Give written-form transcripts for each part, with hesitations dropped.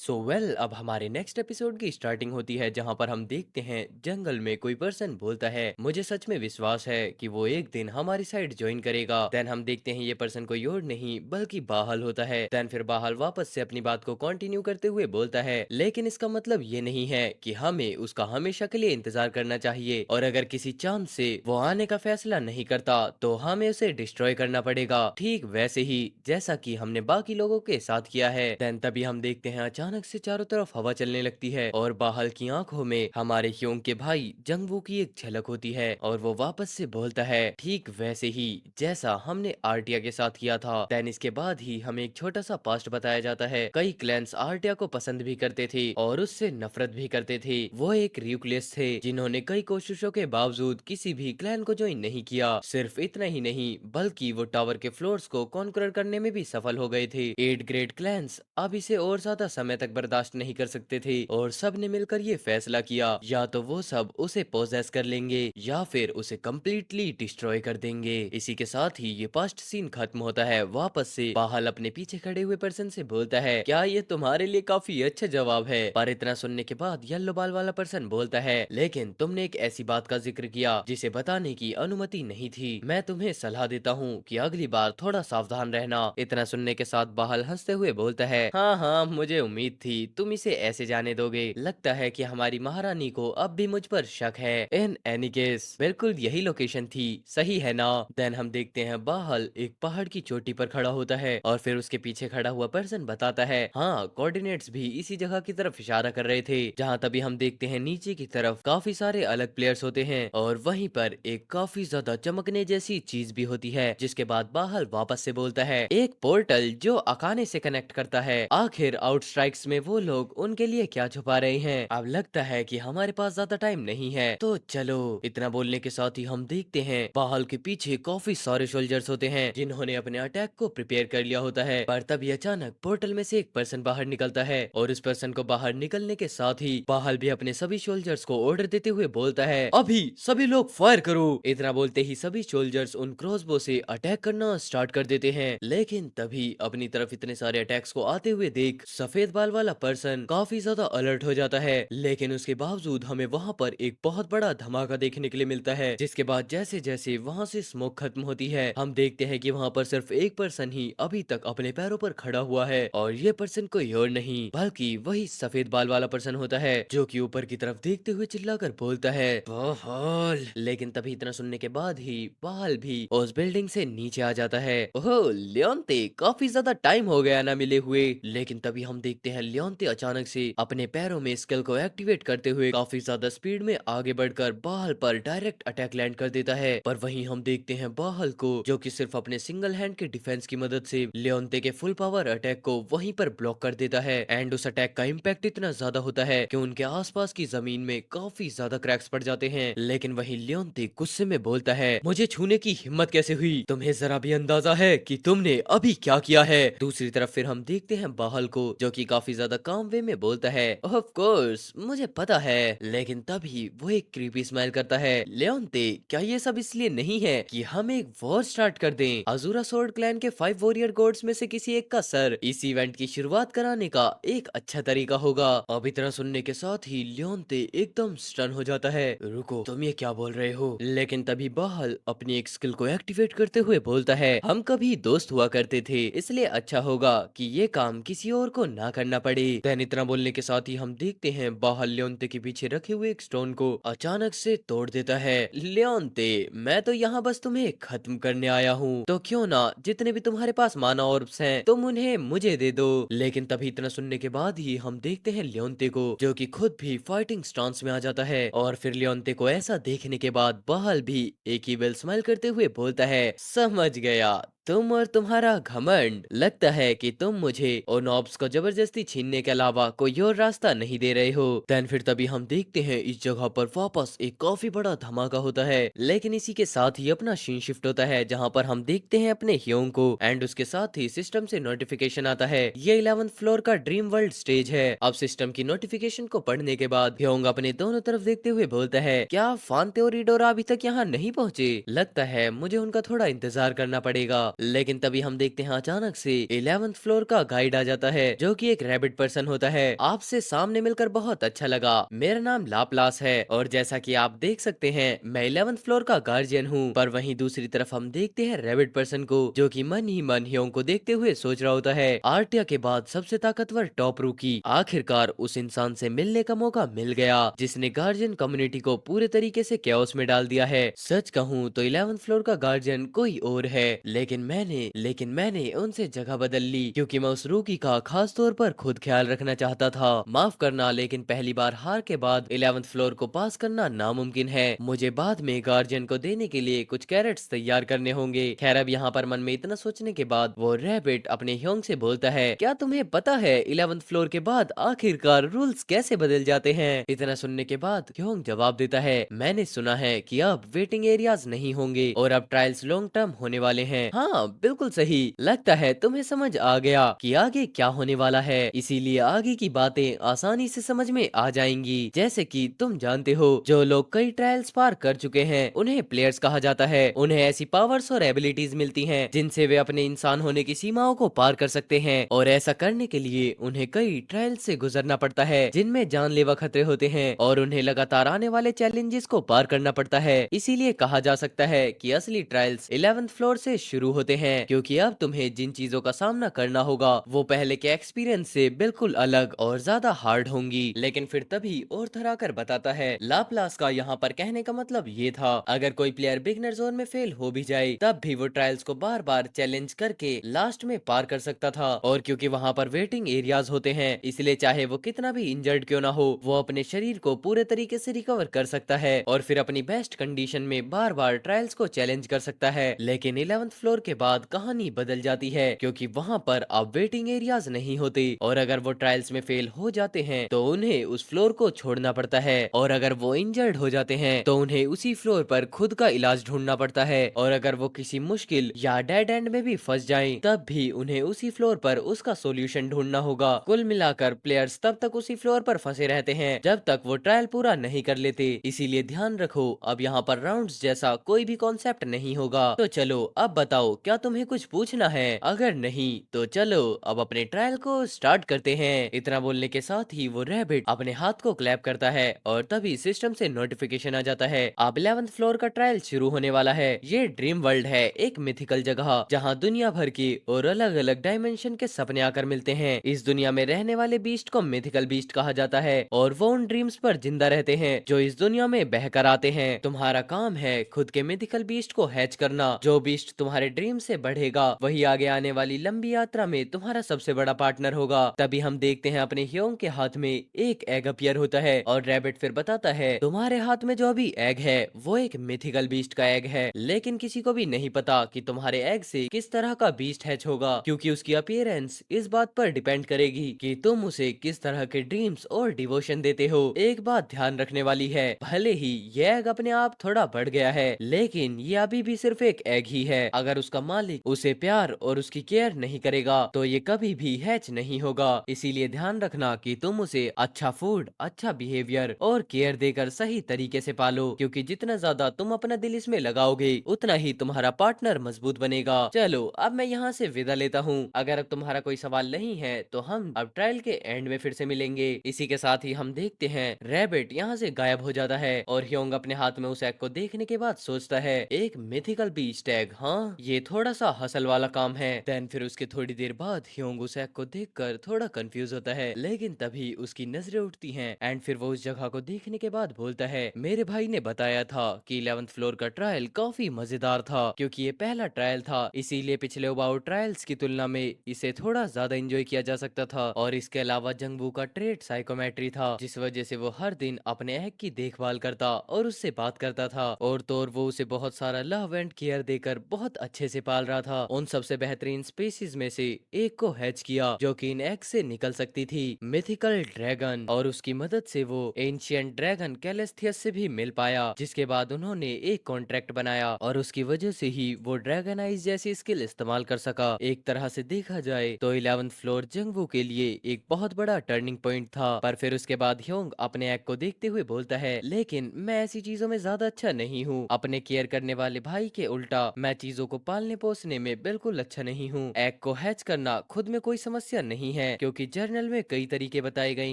अब हमारे next episode की स्टार्टिंग होती है जहां पर हम देखते हैं जंगल में कोई पर्सन बोलता है मुझे सच में विश्वास है कि वो एक दिन हमारी साइड ज्वाइन करेगा। देन हम देखते हैं ये पर्सन कोई और नहीं बल्कि बाहल होता है। देन फिर बाहल वापस से अपनी बात को कंटिन्यू करते हुए बोलता है लेकिन इसका मतलब ये नहीं है कि हमें उसका हमेशा के लिए इंतजार करना चाहिए, और अगर किसी चांस से वो आने का फैसला नहीं करता तो हमें उसे डिस्ट्रॉय करना पड़ेगा, ठीक वैसे ही जैसा कि हमने बाकी लोगों के साथ किया है। देन तभी हम देखते हैं अचानक से चारों तरफ हवा चलने लगती है और बाहर की आंखों में हमारे ह्योंग के भाई जंगवू की एक झलक होती है और वो वापस से बोलता है ठीक वैसे ही जैसा हमने आर्टिया के साथ किया था। देन इसके बाद ही हमें एक छोटा सा पास्ट बताया जाता है। कई क्लैंस आर्टिया को पसंद भी करते थे और उससे नफरत भी करते थे। वो एक र्यूक्लियस थे जिन्होंने कई कोशिशों के बावजूद किसी भी क्लैन को ज्वाइन नहीं किया। सिर्फ इतना ही नहीं बल्कि वो टावर के फ्लोर्स को कॉन्करर करने में भी सफल हो गए थे। 8 ग्रेट क्लैंस अब इसे और ज्यादा समय तक बर्दाश्त नहीं कर सकते थे और सब ने मिलकर ये फैसला किया या तो वो सब उसे पोजेस कर लेंगे या फिर उसे कम्प्लीटली डिस्ट्रॉय कर देंगे। इसी के साथ ही ये पास्ट सीन खत्म होता है। वापस से बाहल अपने पीछे खड़े हुए पर्सन से बोलता है क्या ये तुम्हारे लिए काफी अच्छा जवाब है। पर इतना सुनने के बाद येलो बाल वाला पर्सन बोलता है लेकिन तुमने एक ऐसी बात का जिक्र किया जिसे बताने की अनुमति नहीं थी। मैं तुम्हें सलाह देता हूँ कि अगली बार थोड़ा सावधान रहना। इतना सुनने के साथ बाहल हंसते हुए बोलता है हाँ हाँ मुझे उम्मीद थी तुम इसे ऐसे जाने दोगे। लगता है कि हमारी महारानी को अब भी मुझ पर शक है। इन एनी केस बिल्कुल यही लोकेशन थी, सही है ना। देन हम देखते हैं बाहल एक पहाड़ की चोटी पर खड़ा होता है और फिर उसके पीछे खड़ा हुआ पर्सन बताता है हाँ कोऑर्डिनेट्स भी इसी जगह की तरफ इशारा कर रहे थे। जहाँ तभी हम देखते हैं नीचे की तरफ काफी सारे अलग प्लेयर्स होते हैं और वहीं पर एक काफी ज्यादा चमकने जैसी चीज भी होती है। जिसके बाद बाहल वापस से बोलता है एक पोर्टल जो अकाने से कनेक्ट करता है। आखिर आउट स्ट्राइक्स में वो लोग उनके लिए क्या छुपा रहे हैं। अब लगता है कि हमारे पास ज्यादा टाइम नहीं है तो चलो। इतना बोलने के साथ ही हम देखते हैं बाहल के पीछे काफी सारे सोल्जर्स होते हैं जिन्होंने अपने अटैक को प्रिपेयर कर लिया होता है। पर तभी अचानक पोर्टल में से एक पर्सन बाहर निकलता है और उस पर्सन को बाहर निकलने के साथ ही बाहल भी अपने सभी सोल्जर्स को ऑर्डर देते हुए बोलता है अभी सभी लोग फायर करो। इतना बोलते ही सभी सोल्जर्स उन क्रॉसबो से अटैक करना स्टार्ट कर देते हैं। लेकिन तभी अपनी तरफ इतने सारे अटैक्स को आते हुए देख सफेद बाल वाला पर्सन काफी ज्यादा अलर्ट हो जाता है। लेकिन उसके बावजूद हमें वहां पर एक बहुत बड़ा धमाका देखने के लिए मिलता है। जिसके बाद जैसे जैसे वहां से स्मोक खत्म होती है हम देखते हैं कि वहां पर सिर्फ एक पर्सन ही अभी तक अपने पैरों पर खड़ा हुआ है और ये पर्सन कोई और नहीं बल्कि वही सफेद बाल वाला पर्सन होता है जो कि ऊपर की तरफ देखते हुए चिल्लाकर बोलता है बहाल। लेकिन तभी इतना सुनने के बाद ही बहाल भी उस बिल्डिंग से नीचे आ जाता है। ओह लियोनते काफी ज्यादा टाइम हो गया ना मिले हुए। लेकिन तभी हम देखते हैं लियोनते अचानक से अपने पैरों में स्किल को एक्टिवेट करते हुए काफी ज्यादा स्पीड में आगे बढ़कर बाहल पर डायरेक्ट अटैक लैंड कर देता है। पर वहीं हम देखते हैं बाहल को जो कि सिर्फ अपने सिंगल हैंड के डिफेंस की मदद से लियोनते के फुल पावर अटैक को वहीं पर ब्लॉक कर देता है। एंड उस अटैक का इम्पैक्ट इतना ज्यादा होता है कि उनके आसपास की जमीन में काफी ज्यादा क्रैक्स पड़ जाते हैं। लेकिन वहीं लियोनते गुस्से में बोलता है मुझे छूने की हिम्मत कैसे हुई, तुम्हें जरा भी अंदाजा है कि तुमने अभी क्या किया है। दूसरी तरफ फिर हम देखते हैं बाहल को जो कि काफी ज्यादा काम वे में बोलता है ऑफ कोर्स मुझे पता है। लेकिन तभी वो एक क्रीपी स्माइल करता है लियोनते क्या ये सब इसलिए नहीं है कि हम एक वॉर स्टार्ट कर दें अजूरा सोर्ड क्लैन के 5 वॉरियर गॉड्स में से किसी एक का सर इस इवेंट की शुरुआत कराने का एक अच्छा तरीका होगा। अब इतना सुनने के साथ ही लियोनते एकदम स्टन हो जाता है रुको तुम ये क्या बोल रहे हो। लेकिन तभी बाहल अपनी एक स्किल को एक्टिवेट करते हुए बोलता है हम कभी दोस्त हुआ करते थे इसलिए अच्छा होगा कि ये काम किसी और को ना करना पड़े। देन इतना बोलने के साथ ही हम देखते हैं बाहल लियोनते के पीछे रखे हुए एक स्टोन को अचानक से तोड़ देता है। लियोनते मैं तो यहाँ बस तुम्हें खत्म करने आया हूँ तो क्यों ना जितने भी तुम्हारे पास माना ऑर्ब्स हैं तुम उन्हें मुझे दे दो। लेकिन तभी इतना सुनने के बाद ही हम देखते हैं लियोनते को जो कि खुद भी फाइटिंग स्टांस में आ जाता है। और फिर लियोनते को ऐसा देखने के बाद बाहल भी एक ही वेल स्माइल करते हुए बोलता है समझ गया तुम और तुम्हारा घमंड, लगता है कि तुम मुझे और नॉब्स को जबरदस्ती छीनने के अलावा कोई और रास्ता नहीं दे रहे हो। देन फिर तभी हम देखते हैं इस जगह पर वापस एक काफी बड़ा धमाका होता है। लेकिन इसी के साथ ही अपना सीन शिफ्ट होता है जहां पर हम देखते हैं अपने ह्योंग को एंड उसके साथ ही सिस्टम से नोटिफिकेशन आता है ये 11th फ्लोर का ड्रीम वर्ल्ड स्टेज है। अब सिस्टम की नोटिफिकेशन को पढ़ने के बाद ह्योंग अपने दोनों तरफ देखते हुए बोलता है क्या फांते और इडोरा अभी तक यहाँ नहीं पहुंचे, लगता है मुझे उनका थोड़ा इंतजार करना पड़ेगा। लेकिन तभी हम देखते हैं अचानक से 11th फ्लोर का गाइड आ जाता है जो कि एक रैबिट पर्सन होता है। आपसे सामने मिलकर बहुत अच्छा लगा, मेरा नाम लाप्लास है और जैसा कि आप देख सकते हैं मैं 11th फ्लोर का गार्जियन हूँ। पर वहीं दूसरी तरफ हम देखते हैं रैबिट पर्सन को जो कि मन ही मन ह्योंग को देखते हुए सोच रहा होता है, आर्टिया के बाद सबसे ताकतवर टॉप रूकी, आखिरकार उस इंसान से मिलने का मौका मिल गया जिसने गार्जियन कम्युनिटी को पूरे तरीके से कैओस में डाल दिया है। सच कहूँ तो 11th फ्लोर का गार्जियन कोई और है, लेकिन मैंने उनसे जगह बदल ली क्योंकि मैं उस रूकी का खास तौर पर खुद ख्याल रखना चाहता था। माफ करना, लेकिन पहली बार हार के बाद 11th फ्लोर को पास करना नामुमकिन है। मुझे बाद में गार्जियन को देने के लिए कुछ कैरेट्स तैयार करने होंगे। खैर अब यहाँ पर मन में इतना सोचने के बाद वो रैबिट अपने ह्योंग से बोलता है, क्या तुम्हें पता है 11th फ्लोर के बाद आखिरकार रूल्स कैसे बदल जाते हैं? इतना सुनने के बाद ह्योंग जवाब देता है, मैंने सुना है कि अब वेटिंग एरियाज नहीं होंगे और अब ट्रायल्स लॉन्ग टर्म होने वाले हैं। हाँ बिल्कुल सही, लगता है तुम्हें समझ आ गया कि आगे क्या होने वाला है, इसीलिए आगे की बातें आसानी से समझ में आ जाएंगी। जैसे कि तुम जानते हो जो लोग कई ट्रायल्स पार कर चुके हैं उन्हें प्लेयर्स कहा जाता है। उन्हें ऐसी पावर्स और एबिलिटीज मिलती हैं जिनसे वे अपने इंसान होने की सीमाओं को पार कर सकते हैं और ऐसा करने के लिए उन्हें कई ट्रायल्स से गुजरना पड़ता है जिनमें जानलेवा खतरे होते हैं और उन्हें लगातार आने वाले चैलेंजेस को पार करना पड़ता है। इसीलिए कहा जा सकता है कि असली ट्रायल्स 11th फ्लोर से शुरू होते हैं क्योंकि अब तुम्हें जिन चीजों का सामना करना होगा वो पहले के एक्सपीरियंस से बिल्कुल अलग और ज्यादा हार्ड होंगी। लेकिन फिर तभी और थरा कर बताता है, लाप्लास का यहाँ पर कहने का मतलब ये था अगर कोई प्लेयर बिगनर जोन में फेल हो भी जाए तब भी वो ट्रायल्स को बार बार चैलेंज करके लास्ट में पार कर सकता था और क्योंकि वहाँ पर वेटिंग एरियाज होते हैं इसलिए चाहे वो कितना भी इंजर्ड क्यों ना हो वो अपने शरीर को पूरे तरीके से रिकवर कर सकता है और फिर अपनी बेस्ट कंडीशन में बार बार ट्रायल्स को चैलेंज कर सकता है। लेकिन 11th फ्लोर के बाद कहानी बदल जाती है क्योंकि वहाँ पर अब वेटिंग एरियाज नहीं होते और अगर वो ट्रायल्स में फेल हो जाते हैं तो उन्हें उस फ्लोर को छोड़ना पड़ता है और अगर वो इंजर्ड हो जाते हैं तो उन्हें उसी फ्लोर पर खुद का इलाज ढूंढना पड़ता है और अगर वो किसी मुश्किल या डेड एंड में भी फंस जाएं तब भी उन्हें उसी फ्लोर पर उसका सोल्यूशन ढूंढना होगा। कुल मिलाकर प्लेयर्स तब तक उसी फ्लोर पर फंसे रहते हैं जब तक वो ट्रायल पूरा नहीं कर लेते। इसीलिए ध्यान रखो अब यहाँ पर राउंड्स जैसा कोई भी कॉन्सेप्ट नहीं होगा। तो चलो अब बताओ क्या तुम्हें कुछ पूछना है? अगर नहीं तो चलो अब अपने ट्रायल को स्टार्ट करते हैं। इतना बोलने के साथ ही वो रैबिट अपने हाथ को क्लैप करता है और तभी सिस्टम से नोटिफिकेशन आ जाता है, अब 11th फ्लोर का ट्रायल शुरू होने वाला है। ये ड्रीम वर्ल्ड है, एक मिथिकल जगह जहाँ दुनिया भर की और अलग अलग डायमेंशन के सपने आकर मिलते हैं। इस दुनिया में रहने वाले बीस्ट को मिथिकल बीस्ट कहा जाता है और वो उन ड्रीम्स पर जिंदा रहते हैं जो इस दुनिया में बहकर आते हैं। तुम्हारा काम है खुद के मिथिकल बीस्ट को हैच करना। जो बीस्ट तुम्हारे ड्रीम से बढ़ेगा वही आगे आने वाली लंबी यात्रा में तुम्हारा सबसे बड़ा पार्टनर होगा। तभी हम देखते हैं अपने ह्योंग के हाथ में एक एग अपीयर होता है और रैबिट फिर बताता है, तुम्हारे हाथ में जो अभी एग है वो एक मिथिकल बीस्ट का एग है, लेकिन किसी को भी नहीं पता कि तुम्हारे एग से किस तरह का बीस्ट हैच होगा क्योंकि उसकी अपीयरेंस इस बात पर डिपेंड करेगी कि तुम उसे किस तरह के ड्रीम्स और डिवोशन देते हो। एक बात ध्यान रखने वाली है, भले ही ये एग अपने आप थोड़ा बढ़ गया है लेकिन ये अभी भी सिर्फ एक एग ही है। अगर उसका मालिक उसे प्यार और उसकी केयर नहीं करेगा तो ये कभी भी हैच नहीं होगा। इसीलिए ध्यान रखना कि तुम उसे अच्छा फूड, अच्छा बिहेवियर और केयर देकर सही तरीके से पालो क्योंकि जितना ज्यादा तुम अपना दिल इसमें लगाओगे उतना ही तुम्हारा पार्टनर मजबूत बनेगा। चलो अब मैं यहाँ से विदा लेता हूँ। अगर अब तुम्हारा कोई सवाल नहीं है तो हम अब ट्रायल के एंड में फिर से मिलेंगे। इसी के साथ ही हम देखते हैं रैबिट यहाँ से गायब हो जाता है और ह्योंग अपने हाथ में उस एग को देखने के बाद सोचता है, एक मिथिकल बीस्ट एग, हाँ ये थोड़ा सा हसल वाला काम है। देन फिर उसके थोड़ी देर बाद ह्योंग उस एग को देखकर थोड़ा कंफ्यूज होता है लेकिन तभी उसकी नजरें उठती हैं एंड फिर वो उस जगह को देखने के बाद बोलता है, मेरे भाई ने बताया था कि 11th फ्लोर का ट्रायल काफी मजेदार था क्योंकि ये पहला ट्रायल था इसीलिए पिछले अबाउट ट्रायल्स की तुलना में इसे थोड़ा ज्यादा एंजॉय किया जा सकता था और इसके अलावा जंगबू का ट्रेड साइकोमेट्री था जिस वजह से वो हर दिन अपने एग की देखभाल करता और उससे बात करता था और तो और वो उसे बहुत सारा लव एंड केयर देकर बहुत अच्छे से पाल रहा था। उन सबसे बेहतरीन स्पीसीज में से एक को हैच किया जो कि इन एग से निकल सकती थी, मिथिकल ड्रैगन, और उसकी मदद से वो एंशियंट ड्रैगन कैलेस्थियस से भी मिल पाया जिसके बाद उन्होंने एक कॉन्ट्रैक्ट बनाया और उसकी वजह से ही वो ड्रैगन आइज जैसी स्किल इस्तेमाल कर सका। एक तरह से देखा जाए तो 11th फ्लोर जंगवू के लिए एक बहुत बड़ा टर्निंग पॉइंट था। पर फिर उसके बाद ह्योंग अपने एग को देखते हुए बोलता है, लेकिन मैं ऐसी चीजों में ज्यादा अच्छा नहीं हूँ, अपने केयर करने वाले भाई के उल्टा मैं चीजों को पालने पालने पोसने में बिल्कुल अच्छा नहीं हूँ। एग को हैच करना खुद में कोई समस्या नहीं है, क्योंकि जर्नल में कई तरीके बताए गए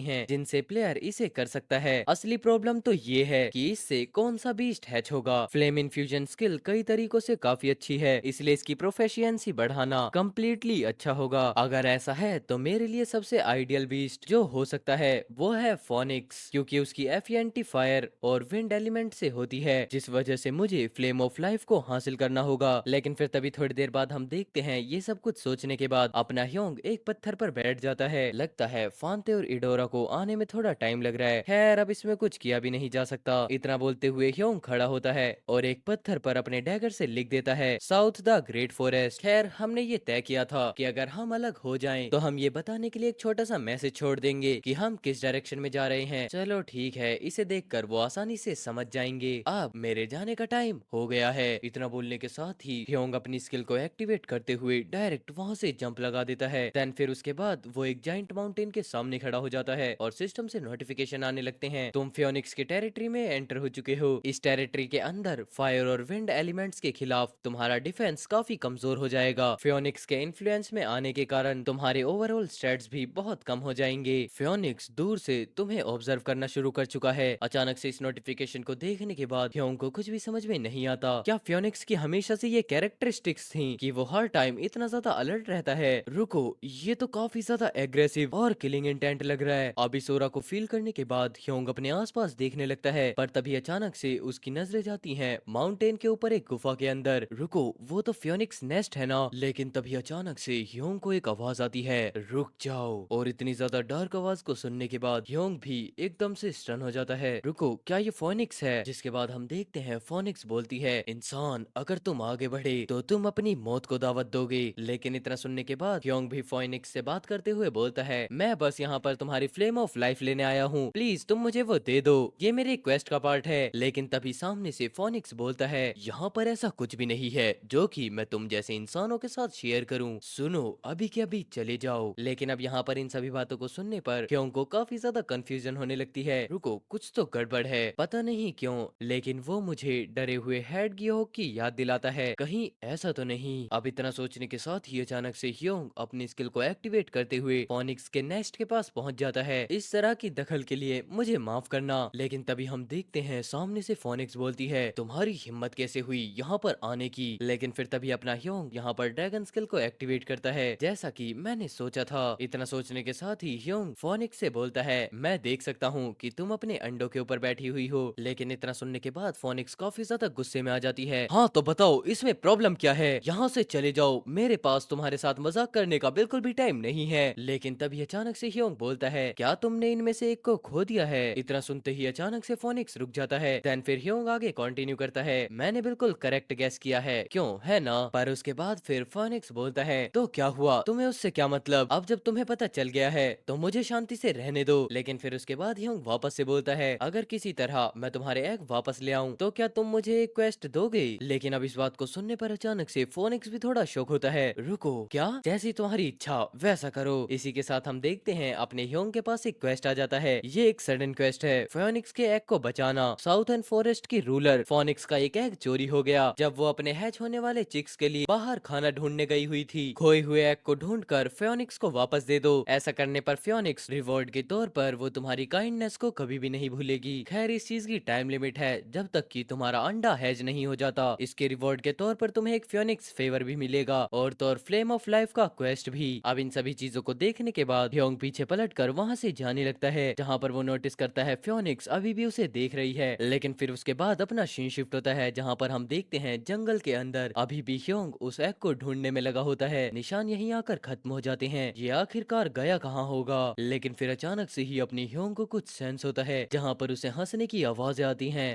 हैं जिनसे प्लेयर इसे कर सकता है। असली प्रॉब्लम तो ये है कि इससे कौन सा बीस्ट हैच होगा। फ्लेम इन्फ्यूजन स्किल कई तरीकों से काफी अच्छी है, इसलिए इसकी प्रोफिशिएंसी बढ़ाना कम्प्लीटली अच्छा होगा। अगर ऐसा है तो मेरे लिए सबसे आइडियल बीस्ट जो हो सकता है वो है फोनिक्स, क्योंकि उसकी एफिएंटी फायर और विंड एलिमेंट से होती है, जिस वजह से मुझे फ्लेम ऑफ लाइफ को हासिल करना होगा। लेकिन फिर तभी थोड़ी देर बाद हम देखते हैं ये सब कुछ सोचने के बाद अपना ह्योंग एक पत्थर पर बैठ जाता है। लगता है फांते और इडोरा को आने में थोड़ा टाइम लग रहा है। खैर अब इसमें कुछ किया भी नहीं जा सकता। इतना बोलते हुए ह्योंग खड़ा होता है और एक पत्थर पर अपने डैगर से लिख देता है साउथ द ग्रेट फॉरेस्ट। खैर हमने ये तय किया था कि अगर हम अलग हो जाएं तो हम ये बताने के लिए एक छोटा सा मैसेज छोड़ देंगे कि हम किस डायरेक्शन में जा रहे हैं। चलो ठीक है, इसे देखकर वो आसानी से समझ जाएंगे। अब मेरे जाने का टाइम हो गया है। इतना बोलने के साथ ही ह्योंग अपनी स्किल को एक्टिवेट करते हुए डायरेक्ट वहां से जंप लगा देता है। देन फिर उसके बाद वो एक जाइंट माउंटेन के सामने खड़ा हो जाता है और सिस्टम से नोटिफिकेशन आने लगते हैं, तुम फियोनिक्स के टेरिटरी में एंटर हो चुके हो। इस टेरिटरी के अंदर फायर और विंड एलिमेंट्स के खिलाफ तुम्हारा डिफेंस काफी कमजोर हो जाएगा। फियोनिक्स के इन्फ्लुएंस में आने के कारण तुम्हारे ओवरऑल स्टैट्स भी बहुत कम हो जाएंगे। फियोनिक्स दूर से तुम्हें ऑब्जर्व करना शुरू कर चुका है। अचानक से इस नोटिफिकेशन को देखने के बाद ह्योंग को कुछ भी समझ में नहीं आता। क्या फियोनिक्स की हमेशा से ये कैरेक्टरिस्टिक्स थी कि वो हर टाइम इतना ज्यादा अलर्ट रहता है? रुको, ये तो काफी ज्यादा एग्रेसिव और किलिंग इंटेंट लग रहा है। अब इस ऑरा को फील करने के बाद ह्योंग अपने आसपास देखने लगता है, पर तभी अचानक से उसकी नजरें जाती हैं माउंटेन के ऊपर एक गुफा के अंदर। रुको, वो तो फियोनिक्स नेस्ट है ना? लेकिन तभी अचानक से ह्योंग को एक आवाज आती है, रुक जाओ। और इतनी ज्यादा डार्क आवाज को सुनने के बाद ह्योंग भी एकदम से स्टन हो जाता है। रुको, क्या ये फोनिक्स है? जिसके बाद हम देखते हैं फोनिक्स बोलती है, इंसान अगर तुम आगे बढ़े तो तुम अपनी मौत को दावत दोगे। लेकिन इतना सुनने के बाद ह्योंग भी फोनिक्स से बात करते हुए बोलता है, मैं बस यहाँ पर तुम्हारी फ्लेम ऑफ लाइफ लेने आया हूँ, प्लीज तुम मुझे वो दे दो, ये मेरे क्वेस्ट का पार्ट है। लेकिन तभी सामने से फोनिक्स बोलता है, यहाँ पर ऐसा कुछ भी नहीं है जो कि मैं तुम जैसे इंसानों के साथ शेयर करूँ। सुनो, अभी के अभी चले जाओ। लेकिन अब यहाँ पर इन सभी बातों को सुनने पर ह्योंग को काफी ज्यादा कंफ्यूजन होने लगती है। रुको, कुछ तो गड़बड़ है, पता नहीं क्यों, लेकिन वो मुझे डरे हुए हेड गियोह की याद दिलाता है, कहीं ऐसा तो नहीं। अब इतना सोचने के साथ ही अचानक से ह्योंग अपनी स्किल को एक्टिवेट करते हुए फोनिक्स के नेस्ट के पास पहुंच जाता है। इस तरह की दखल के लिए मुझे माफ करना। लेकिन तभी हम देखते हैं सामने से फोनिक्स बोलती है, तुम्हारी हिम्मत कैसे हुई यहाँ पर आने की? लेकिन फिर तभी अपना ह्योंग यहाँ पर ड्रैगन स्किल को एक्टिवेट करता है, जैसा कि मैंने सोचा था। इतना सोचने के साथ ही ह्योंग फोनिक्स से बोलता है, मैं देख सकता हूँ कि तुम अपने अंडों के ऊपर बैठी हुई हो। लेकिन इतना सुनने के बाद फोनिक्स काफी ज्यादा गुस्से में आ जाती है, हाँ तो बताओ इसमें प्रॉब्लम क्या है? यहाँ से चले जाओ, मेरे पास तुम्हारे साथ मजाक करने का बिल्कुल भी टाइम नहीं है। लेकिन तभी अचानक से ह्योंग बोलता है, क्या तुमने इनमें से एक को खो दिया है? इतना सुनते ही अचानक से फोनिक्स रुक जाता है। देन फिर ह्योंग आगे कंटिन्यू करता है, मैंने बिल्कुल करेक्ट गैस किया है, क्यों है ना? पर उसके बाद फिर फोनिक्स बोलता है, तो क्या हुआ, तुम्हें उससे क्या मतलब? अब जब तुम्हें पता चल गया है तो मुझे शांति से रहने दो। लेकिन फिर उसके बाद ह्योंग वापस से बोलता है, अगर किसी तरह मैं तुम्हारे एग वापस ले आऊं तो क्या तुम मुझे एक क्वेस्ट दोगे? लेकिन अब इस बात को सुनने पर अचानक से फोनिक्स भी थोड़ा शॉक होता है, रुको, क्या? जैसी तुम्हारी इच्छा वैसा करो। इसी के साथ हम देखते हैं अपने ह्योंग के पास एक क्वेस्ट आ जाता है। ये एक सडन क्वेस्ट है, फोनिक्स के एग को बचाना। साउथर्न फॉरेस्ट की रूलर फोनिक्स का एक एग चोरी हो गया जब वो अपने हैच होने वाले चिक्स के लिए बाहर खाना ढूंढने गई हुई थी। खोए हुए एग को ढूंढकर फोनिक्स को वापस दे दो। ऐसा करने पर फोनिक्स रिवॉर्ड के तौर पर वो तुम्हारी काइंडनेस को कभी भी नहीं भूलेगी। खैर इस चीज की टाइम लिमिट है, जब तक कि तुम्हारा अंडा हैज नहीं हो जाता। इसके रिवॉर्ड के तौर पर तुम्हें एक फोनिक्स फेवर भी मिलेगा और तो और फ्लेम ऑफ लाइफ का क्वेस्ट भी। अब इन सभी चीजों को देखने के बाद ह्योंग पीछे पलटकर वहां से जाने लगता है, जहां पर वो नोटिस करता है फोनिक्स अभी भी उसे देख रही है। लेकिन फिर उसके बाद अपना सीन शिफ्ट होता है, जहां पर हम देखते हैं जंगल के अंदर अभी भी ह्योंग उस एग को ढूंढने में लगा होता है। निशान यहीं आकर खत्म हो जाते हैं, ये आखिरकार गया कहाँ होगा? लेकिन फिर अचानक से ही अपनी ह्योंग को कुछ सेंस होता है, जहां पर उसे हंसने की आवाजें आती हैं।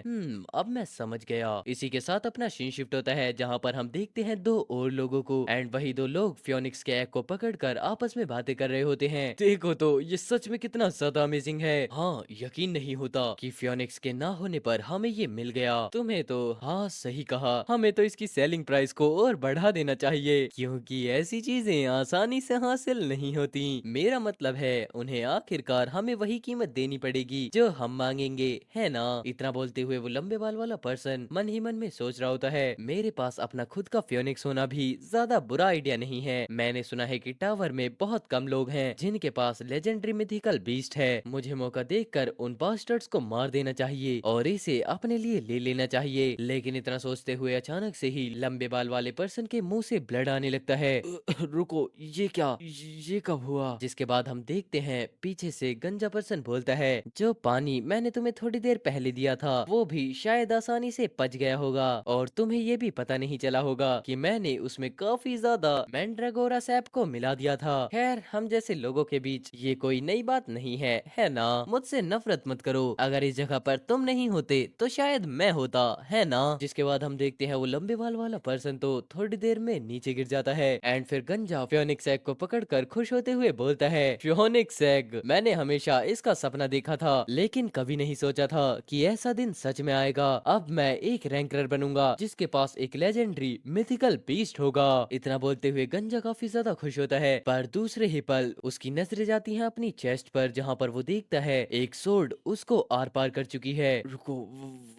अब मैं समझ गया। इसी के साथ अपना सीन शिफ्ट होता है, जहां पर हम देखते हैं दो और लोगों को, एंड वही दो लोग फियोनिक्स के एग को पकड़कर आपस में बातें कर रहे होते हैं। देखो तो ये सच में कितना ज्यादा अमेजिंग है। हाँ, यकीन नहीं होता कि फियोनिक्स के ना होने पर हमें ये मिल गया। तुम्हें तो हाँ सही कहा, हमें तो इसकी सेलिंग प्राइस को और बढ़ा देना चाहिए, क्योंकि ऐसी चीजें आसानी से हासिल नहीं होती। मेरा मतलब है उन्हें आखिरकार हमें वही कीमत देनी पड़ेगी जो हम मांगेंगे, है ना? इतना बोलते हुए वो लंबे बाल वाला पर्सन मन ही मन में सोच रहा होता है, मेरे पास अपना खुद खुद का फियोनिक्स होना भी ज्यादा बुरा आइडिया नहीं है। मैंने सुना है कि टावर में बहुत कम लोग हैं जिनके पास लेजेंडरी मिथिकल बीस्ट है। मुझे मौका देखकर उन बास्टर्ड्स को मार देना चाहिए और इसे अपने लिए ले लेना चाहिए। लेकिन इतना सोचते हुए अचानक से ही लंबे बाल वाले पर्सन के मुंह से ब्लड आने लगता है। रुको, ये क्या, ये कब हुआ? जिसके बाद हम देखते हैं पीछे से गंजा पर्सन बोलता है, जो पानी मैंने तुम्हें थोड़ी देर पहले दिया था वो भी शायद आसानी से पच गया होगा और तुम्हें ये भी पता नहीं चला होगा कि मैंने उसमें काफी ज्यादा मैंड्रागोरा सैप को मिला दिया था। खैर, हम जैसे लोगों के बीच ये कोई नई बात नहीं है ना? मुझसे नफरत मत करो, अगर इस जगह पर तुम नहीं होते तो शायद मैं होता, है ना? जिसके बाद हम देखते हैं वो लंबे बाल वाला पर्सन तो थोड़ी देर में नीचे गिर जाता है एंड फिर गंजा फियोनिक्स एग को पकड़कर खुश होते हुए बोलता है, फियोनिक्स एग, मैंने हमेशा इसका सपना देखा था लेकिन कभी नहीं सोचा था कि ऐसा दिन सच में आएगा। अब मैं एक रैंकरर बनूंगा जिसके पास एक लेजेंडरी मिथिकल बीस्ट होगा। इतना बोलते हुए गंजा काफी ज्यादा खुश होता है, पर दूसरे ही पल उसकी नजरें जाती हैं अपनी चेस्ट पर जहां पर वो देखता है एक सोर्ड उसको आर पार कर चुकी है। रुको,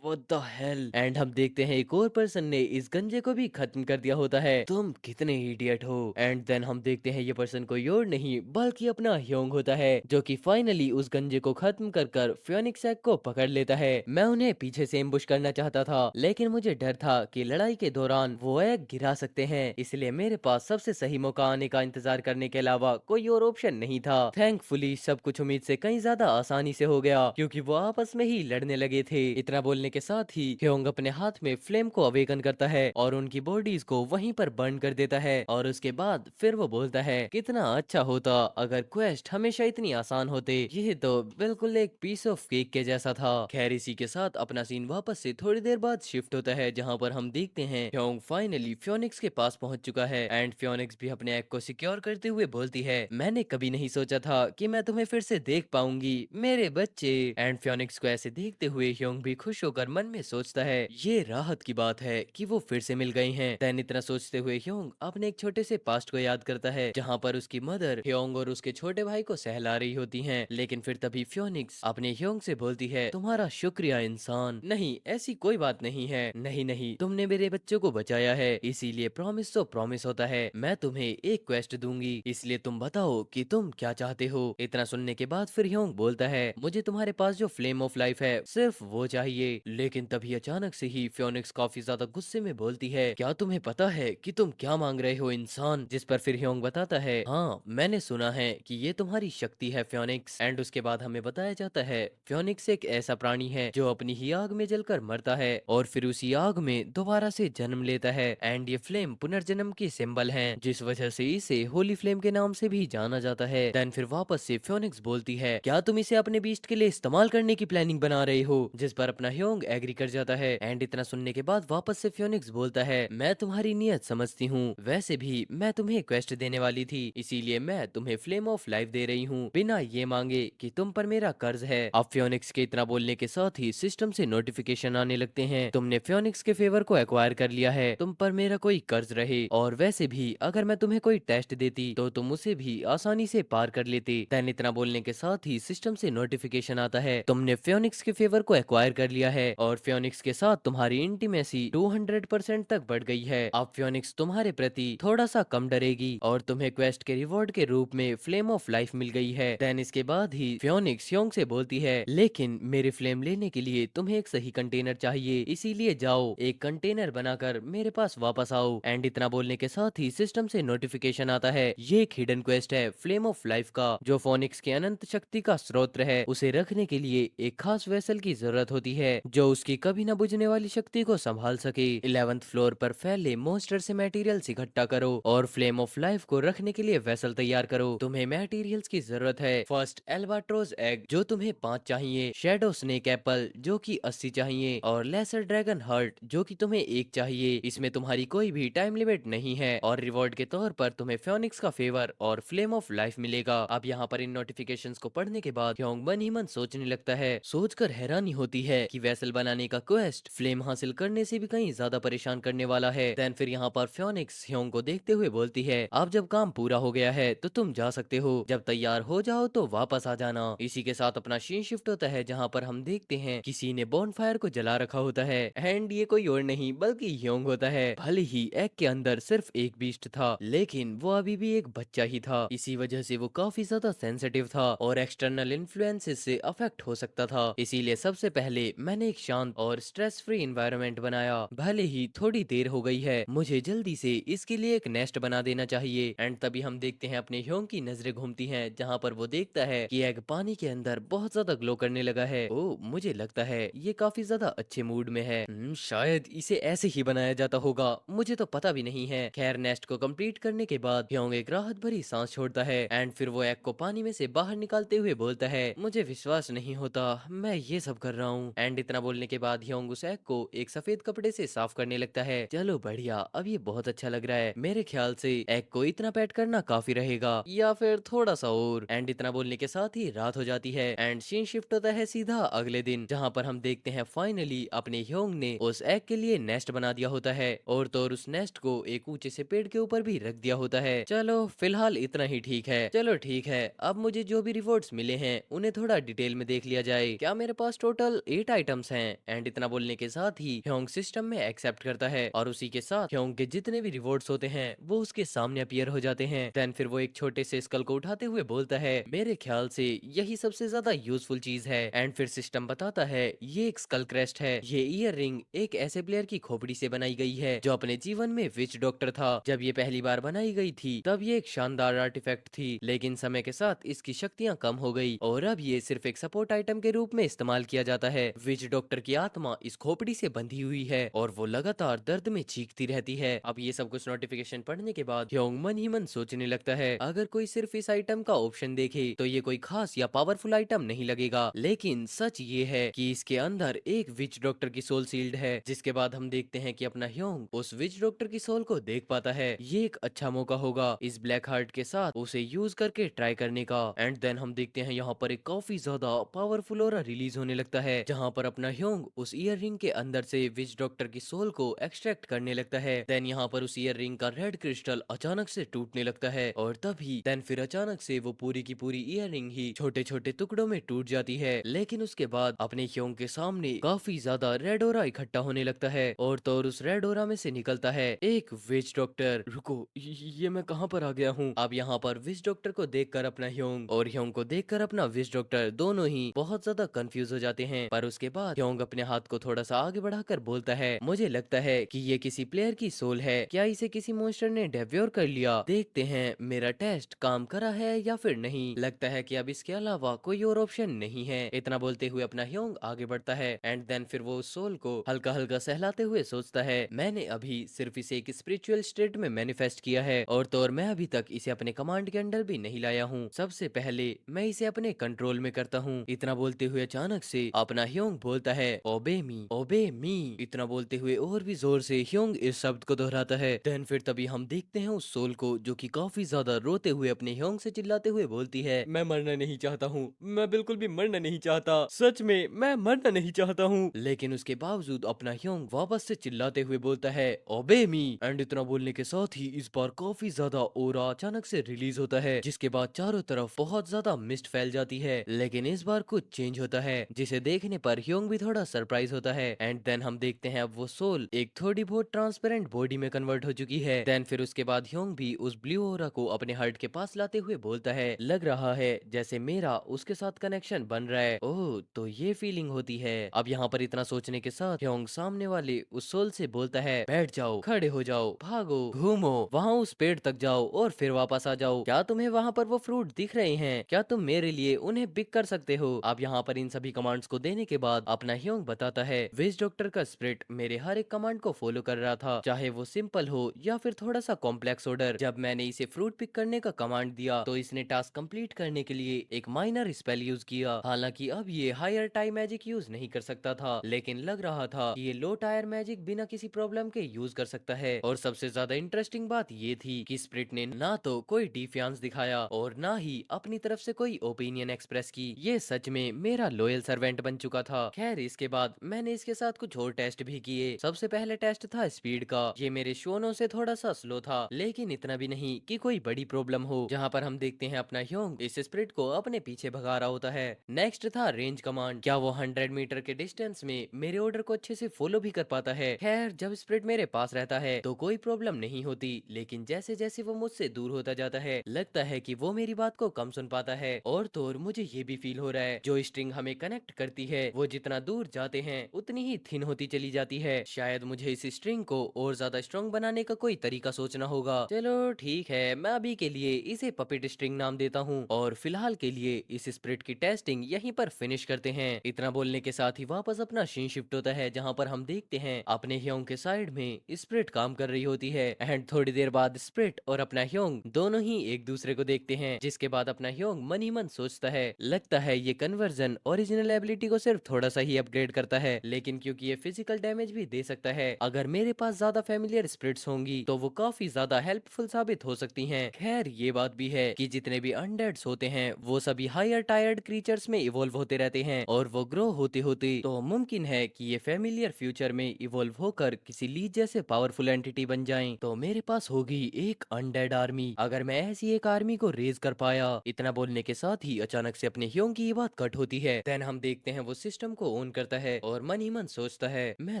व्हाट द हेल? एंड हम देखते हैं एक और पर्सन ने इस गंजे को भी खत्म कर दिया होता है। तुम कितने इडियट हो? एंड देन हम देखते हैं ये पर्सन कोई और नहीं बल्कि अपना ह्योंग होता है जो कि फाइनली उस गंजे को खत्म कर कर फियोनिक्स एग को पकड़ लेता है। मैं उन्हें पीछे से एम्बुश करना चाहता था लेकिन मुझे डर था कि लड़ाई के दौरान वो एग गिरा सकते हैं, इसलिए मेरे पास सबसे सही मौका आने का इंतजार करने के अलावा कोई और ऑप्शन नहीं था। थैंकफुली सब कुछ उम्मीद से कहीं ज्यादा आसानी से हो गया क्योंकि वो आपस में ही लड़ने लगे थे। इतना बोलने के साथ ही ह्योंग अपने हाथ में फ्लेम को अवेकन करता है और उनकी बॉडीज को वहीं पर बर्न कर देता है और उसके बाद फिर वो बोलता है, कितना अच्छा होता अगर क्वेस्ट हमेशा इतनी आसान होते, ये तो बिल्कुल एक पीस ऑफ केक के जैसा था। खैर, इसी के साथ अपना सीन वापस से थोड़ी देर बाद शिफ्ट होता है जहां पर हम देखते हैं ह्योंग फाइनली फियोनिक्स के पास पहुंच चुका है एंड फियोनिक्स भी अपने एग को सिक्योर करते हुए बोलती है, मैंने कभी नहीं सोचा था कि मैं तुम्हें फिर से देख पाऊंगी मेरे बच्चे। एंड फियोनिक्स को ऐसे देखते हुए ह्योंग भी खुश होकर मन में सोचता है, ये राहत की बात है कि वो फिर से मिल गई हैं। देन इतना सोचते हुए ह्योंग अपने एक छोटे से पास्ट को याद करता है जहां पर उसकी मदर ह्योंग और उसके छोटे भाई को सहला रही होती हैं। लेकिन फिर तभी फियोनिक्स अपने ह्योंग से बोलती है, तुम्हारा शुक्रिया इंसान, नहीं ऐसी कोई बात नहीं है, नहीं नहीं, तुमने मेरे बच्चों को बचाया है इसीलिए प्रॉमिस तो प्रॉमिस होता है। मैं तुम्हें एक क्वेस्ट दूंगी, इसलिए तुम बताओ कि तुम क्या चाहते हो। इतना सुनने के बाद फिर ह्योंग बोलता है, मुझे तुम्हारे पास जो फ्लेम ऑफ लाइफ है सिर्फ वो चाहिए। लेकिन तभी अचानक से ही फियोनिक्स काफी ज्यादा गुस्से में बोलती है, क्या तुम्हें पता है कि तुम क्या मांग रहे हो इंसान? जिस पर फिर ह्योंग बताता है, हाँ मैंने सुना है कि ये तुम्हारी शक्ति है फियोनिक्स। एंड उसके बाद हमें बताया जाता है फियोनिक्स एक ऐसा प्राणी है जो अपनी ही आग में जलकर मरता है और फिर उसी आग में दोबारा से जन्म लेता है। एंड ये फ्लेम पुनर्जन्म की सिंबल है जिस वजह से इसे होली फ्लेम के नाम से भी जाना जाता है। देन फिर वापस से फियोनिक्स बोलती है, क्या तुम इसे अपने बीस्ट के लिए इस्तेमाल करने की प्लानिंग बना रहे हो? जिस पर अपना ह्योंग एग्री कर जाता है। एंड इतना सुनने के बाद वापस से फियोनिक्स बोलता है, मैं तुम्हारी नियत समझती हूँ, वैसे भी मैं तुम्हें क्वेस्ट देने वाली थी इसीलिए मैं तुम्हें फ्लेम ऑफ लाइफ दे रही हूँ बिना ये मांगे कि तुम पर मेरा कर्ज है। अब फियोनिक्स के इतना बोलने के साथ ही सिस्टम से नोटिफिकेशन आने लगते हैं, तुमने फियोनिक्स के फेवर को एक्वायर कर लिया है, तुम पर मेरा कोई कर्ज रहे, और वैसे भी अगर मैं तुम्हें कोई टेस्ट देती तो तुम उसे भी आसानी से पार कर लेते। देन इतना बोलने के साथ ही सिस्टम से नोटिफिकेशन आता है, तुमने फियोनिक्स के फेवर को एक्वायर कर लिया है और फियोनिक्स के साथ तुम्हारी इंटीमेसी 200% तक बढ़ गई है। अब फियोनिक्स तुम्हारे प्रति थोड़ा सा कम डरेगी और तुम्हें क्वेस्ट के रिवॉर्ड के रूप में फ्लेम ऑफ लाइफ मिल गई है। देन इसके बाद ही फियोनिक्स ह्योंग से बोलती है, लेकिन मेरे फ्लेम लेने के लिए तुम्हें एक सही कंटेनर चाहिए, इसीलिए जाओ एक कंटेनर बनाकर मेरे पास वापस आओ। एंड इतना बोलने के साथ ही सिस्टम से नोटिफिकेशन आता है, ये एक हिडन क्वेस्ट है फ्लेम ऑफ लाइफ का जो फोनिक्स के अनंत शक्ति का स्रोत है, उसे रखने के लिए एक खास वेसल की जरूरत होती है जो उसकी कभी न बुझने वाली शक्ति को संभाल सके। 11th फ्लोर पर फैले मॉन्स्टर से मटेरियल्स इकट्ठा करो और फ्लेम ऑफ लाइफ को रखने के लिए वेसल तैयार करो। तुम्हें मटेरियल्स की जरूरत है, फर्स्ट एल्बाट्रोस एग जो तुम्हें 5 चाहिए, शैडो स्नेक एप्पल जो कि 80 चाहिए और लेसर ड्रैगन हर्ट जो कि तुम्हें 1 चाहिए। इसमें तुम्हारी कोई भी टाइम लिमिट नहीं है और रिवॉर्ड के तौर पर तुम्हें फियोनिक्स का फेवर और फ्लेम ऑफ लाइफ मिलेगा। अब यहाँ पर इन नोटिफिकेशंस को पढ़ने के बाद ह्योंग मन ही मन सोचने लगता है, सोचकर हैरानी होती है कि वेसल बनाने का क्वेस्ट फ्लेम हासिल करने से भी कहीं ज्यादा परेशान करने वाला है। देन फिर यहाँ पर फियोनिक्स ह्योंग को देखते हुए बोलती है, अब जब काम पूरा हो गया है तो तुम जा सकते हो, जब तैयार हो जाओ तो वापस आ जाना। इसी के साथ अपना सीन शिफ्ट होता है जहाँ पर हम देखते हैं किसी ने बॉनफायर को जला रखा होता है एंड ये कोई और नहीं बल्कि ह्योंग होता होता है। भले ही एग के अंदर सिर्फ एक बीस्ट था, लेकिन वो अभी भी एक बच्चा ही था। इसी वजह से वो काफी ज्यादा सेंसिटिव था और एक्सटर्नल इन्फ्लुएंसेस से अफेक्ट हो सकता था। इसीलिए सबसे पहले मैंने एक शांत और स्ट्रेस फ्री इन्वायरमेंट बनाया। भले ही थोड़ी देर हो गई है, मुझे जल्दी से इसके लिए एक नेस्ट बना देना चाहिए। एंड तभी हम देखते हैं अपने ह्योंग की नजरें घूमती हैं, जहां पर वो देखता है कि एग पानी के अंदर बहुत ज्यादा ग्लो करने लगा है। ओ, मुझे लगता है ये काफी ज्यादा अच्छे मूड में है। शायद इसे ऐसे ही बनाया जाता होगा, मुझे तो पता भी नहीं है। खैर, नेस्ट को कंप्लीट करने के बाद ह्योंग एक राहत भरी सांस छोड़ता है एंड फिर वो एग को पानी में से बाहर निकालते हुए बोलता है, मुझे विश्वास नहीं होता मैं ये सब कर रहा हूँ। एंड इतना बोलने के बाद ह्योंग उस एग को एक सफेद कपड़े से साफ करने लगता है। चलो बढ़िया, अब ये बहुत अच्छा लग रहा है। मेरे ख्याल से एग को इतना पैट करना काफी रहेगा, या फिर थोड़ा सा और। एंड इतना बोलने के साथ ही रात हो जाती है एंड सीन शिफ्ट होता है सीधा अगले दिन, जहाँ पर हम देखते हैं फाइनली अपने ह्योंग ने उस एग के लिए नेस्ट बना दिया होता है, और तो और उस नेस्ट को एक ऊंचे से पेड़ के ऊपर भी रख दिया होता है। चलो फिलहाल इतना ही ठीक है। चलो ठीक है, अब मुझे जो भी रिवॉर्ड्स मिले हैं उन्हें थोड़ा डिटेल में देख लिया जाए। क्या मेरे पास टोटल 8 आइटम्स हैं? एंड इतना बोलने के साथ ही ह्योंग सिस्टम में एक्सेप्ट करता है और उसी के साथ ह्योंग के जितने भी रिवॉर्ड्स होते हैं वो उसके सामने अपीयर हो जाते हैं। देन फिर वो एक छोटे से स्कल को उठाते हुए बोलता है, मेरे ख्याल से यही सबसे ज्यादा यूजफुल चीज है। एंड फिर सिस्टम बताता है ये एक स्कल क्रेस्ट है। ये ईयर रिंग एक ऐसे प्लेयर की खोपड़ी से बनाई गई है जो अपने जीवन में विच डॉक्टर था। जब ये पहली बार बनाई गई थी तब ये एक शानदार आर्टिफैक्ट थी, लेकिन समय के साथ इसकी शक्तियां कम हो गई और अब ये सिर्फ एक सपोर्ट आइटम के रूप में इस्तेमाल किया जाता है। विच डॉक्टर की आत्मा इस खोपड़ी से बंधी हुई है और वो लगातार दर्द में चीखती रहती है। अब ये सब कुछ नोटिफिकेशन पढ़ने के बाद ह्योंग मन ही मन सोचने लगता है, अगर कोई सिर्फ इस आइटम का ऑप्शन देखे तो ये कोई खास या पावरफुल आइटम नहीं लगेगा, लेकिन सच ये है कि इसके अंदर एक विच डॉक्टर की सोल सील्ड है। जिसके बाद हम देखते हैं कि अपना ह्योंग उस विच डॉक्टर की सोल को देख पाता है। ये एक अच्छा मौका होगा इस ब्लैक हार्ट के साथ उसे यूज करके ट्राई करने का। एंड देन हम देखते हैं यहाँ पर एक काफी ज्यादा पावरफुल ऑरा रिलीज होने लगता है, जहाँ पर अपना ह्योंग उस ईयर रिंग के अंदर से विच डॉक्टर की सोल को एक्सट्रैक्ट करने लगता है। देन यहाँ पर उस ईयर रिंग का रेड क्रिस्टल अचानक से टूटने लगता है और तभी देन फिर अचानक से वो पूरी की पूरी ईयर रिंग ही छोटे छोटे टुकड़ों में टूट जाती है। लेकिन उसके बाद अपने ह्योंग के सामने काफी ज्यादा रेड ऑरा इकट्ठा होने लगता है और तो और उस रेड ऑरा में से निकलता है एक विच डॉक्टर। रुको, ये मैं कहाँ पर आ गया हूँ? अब यहाँ पर विच डॉक्टर को देखकर अपना ह्योंग और ह्योंग को देखकर अपना विच डॉक्टर दोनों ही बहुत ज्यादा कंफ्यूज हो जाते हैं। पर उसके बाद ह्योंग अपने हाथ को थोड़ा सा आगे बढ़ाकर बोलता है, मुझे लगता है कि ये किसी प्लेयर की सोल है। क्या इसे किसी मॉन्स्टर ने डेव्योर कर लिया? देखते हैं मेरा टेस्ट काम करा है या फिर नहीं। लगता है कि अब इसके अलावा कोई और ऑप्शन नहीं है। इतना बोलते हुए अपना ह्योंग आगे बढ़ता है एंड देन फिर वो सोल को हल्का हल्का सहलाते हुए सोचता है, मैंने अभी सिर्फ इसे एक स्पिरिचुअल स्टेट में मैनिफेस्ट किया है और तो और मैं अभी तक इसे अपने कमांड के अंडर भी नहीं लाया हूँ। सबसे पहले मैं इसे अपने कंट्रोल में करता हूँ। इतना बोलते हुए अचानक से अपना ह्योंग बोलता है, ओबे मी, ओबे मी। इतना बोलते हुए और भी जोर से ह्योंग इस शब्द को दोहराता है। देन फिर तभी हम देखते हैं उस सोल को जो कि काफी ज्यादा रोते हुए अपने ह्योंग से चिल्लाते हुए बोलती है, मैं मरना नहीं चाहता हूँ, मैं बिल्कुल भी मरना नहीं चाहता, सच में मैं मरना नहीं चाहता हूँ। लेकिन उसके बावजूद अपना ह्योंग वापस से चिल्लाते हुए बोलता है, ओबे मी। एंड इतना बोलने के साथ ही इस बार काफी ज्यादा ओरा अचानक से रिलीज होता है, जिसके बाद चारों तरफ बहुत ज्यादा मिस्ट फैल जाती है। लेकिन इस बार कुछ चेंज होता है जिसे देखने पर ह्योंग भी थोड़ा सरप्राइज होता है। एंड देन हम देखते हैं अब वो सोल एक थोड़ी बहुत ट्रांसपेरेंट बॉडी में कन्वर्ट हो चुकी है। देन फिर उसके बाद ह्योंग भी उस ब्लू ओरा को अपने हार्ट के पास लाते हुए बोलता है, लग रहा है जैसे मेरा उसके साथ कनेक्शन बन रहा है। ओह, तो ये फीलिंग होती है। अब यहाँ पर इतना सोचने के साथ ह्योंग सामने वाले उस सोल से बोलता है, बैठ जाओ, खड़े हो जाओ, भागो, घूमो, वहाँ उस पेड़ तक जाओ और फिर वापस आ जाओ। क्या तुम्हें वहाँ पर वो फ्रूट दिख रहे हैं? क्या तुम मेरे लिए उन्हें पिक कर सकते हो? अब यहाँ पर इन सभी कमांड्स को देने के बाद अपना ह्योंग बताता है, विज डॉक्टर का स्पिरिट मेरे हर एक कमांड को फॉलो कर रहा था, चाहे वो सिंपल हो या फिर थोड़ा सा कॉम्प्लेक्स ऑर्डर। जब मैंने इसे फ्रूट पिक करने का कमांड दिया तो इसने टास्क कंप्लीट करने के लिए एक माइनर स्पेल यूज किया। हालांकि अब ये हायर टाइम मैजिक यूज नहीं कर सकता था, लेकिन लग रहा था कि ये लो टायर मैजिक बिना किसी प्रॉब्लम के यूज कर सकता है। और सबसे ज्यादा इंटरेस्टिंग बात ये थी कि स्पिरिट ने ना तो कोई डिफियांस दिखाया और ना ही अपनी तरफ से कोई ओपिनियन एक्सप्रेस की। ये सच में मेरा लॉयल सर्वेंट बन चुका था। खैर, इसके बाद मैंने इसके साथ कुछ और टेस्ट भी किए। सबसे पहले टेस्ट था स्पीड का। ये मेरे शोनों से थोड़ा सा स्लो था, लेकिन इतना भी नहीं कि कोई बड़ी प्रॉब्लम हो। जहाँ पर हम देखते हैं अपना ह्योंग इस स्पिरिट को अपने पीछे भगा रहा होता है। नेक्स्ट था रेंज कमांड। क्या वो 100 मीटर के डिस्टेंस में मेरे ऑर्डर को अच्छे से फॉलो भी कर पाता है? खैर, जब स्प्रिट मेरे पास रहता है तो कोई प्रॉब्लम नहीं होती, लेकिन जैसे जैसे वो मुझसे दूर होता जाता है लगता है कि वो मेरी बात को कम सुन पाता है। और तो और मुझे ये भी फील हो रहा है जो स्ट्रिंग हमें कनेक्ट करती है वो जितना दूर जाते हैं उतनी ही थिन होती चली जाती है। शायद मुझे इस स्ट्रिंग को और ज्यादा स्ट्रॉन्ग बनाने का कोई तरीका सोचना होगा। चलो ठीक है, मैं अभी के लिए इसे पपेट स्ट्रिंग नाम देता हूँ और फिलहाल के लिए इस स्प्रिट की टेस्टिंग यहीं पर फिनिश करते हैं। इतना बोलने के साथ ही वापस अपना सीन शिफ्ट होता है जहाँ पर हम देखते हैं अपने ह्योंग के साइड में स्प्रिट काम कर रही होती है। एंड थोड़ी देर बाद स्प्रिट और अपना ह्योंग दोनों ही एक दूसरे को देखते हैं, जिसके बाद अपना ह्योंग मन ही मन सोचता है लगता है ये कन्वर्जन ओरिजिनल एबिलिटी को सिर्फ थोड़ा सा ही अपग्रेड करता है, लेकिन क्योंकि ये फिजिकल डैमेज भी दे सकता है, अगर मेरे पास ज्यादा फेमिलियर स्प्रिट्स होंगी तो वो काफी ज्यादा हेल्पफुल साबित हो सकती हैं। खैर ये बात भी है कि जितने भी अनडेड्स होते हैं वो सभी हायर टायर्ड क्रीचर्स में इवोल्व होते रहते हैं और वो ग्रो होते होते तो मुमकिन है कि ये फेमिलियर फ्यूचर में इवोल्व होकर किसी लीच जैसे पावरफुल एंटिटी बन जाएं, तो मेरे पास होगी एक अनडेड आर्मी अगर मैं ऐसी एक आर्मी को रेज कर पाया। इतना बोलने के साथ ही अचानक से अपने ह्योंग की ये बात कट होती है। देन हम देखते हैं वो सिस्टम को ऑन करता है और मन ही मन सोचता है मैं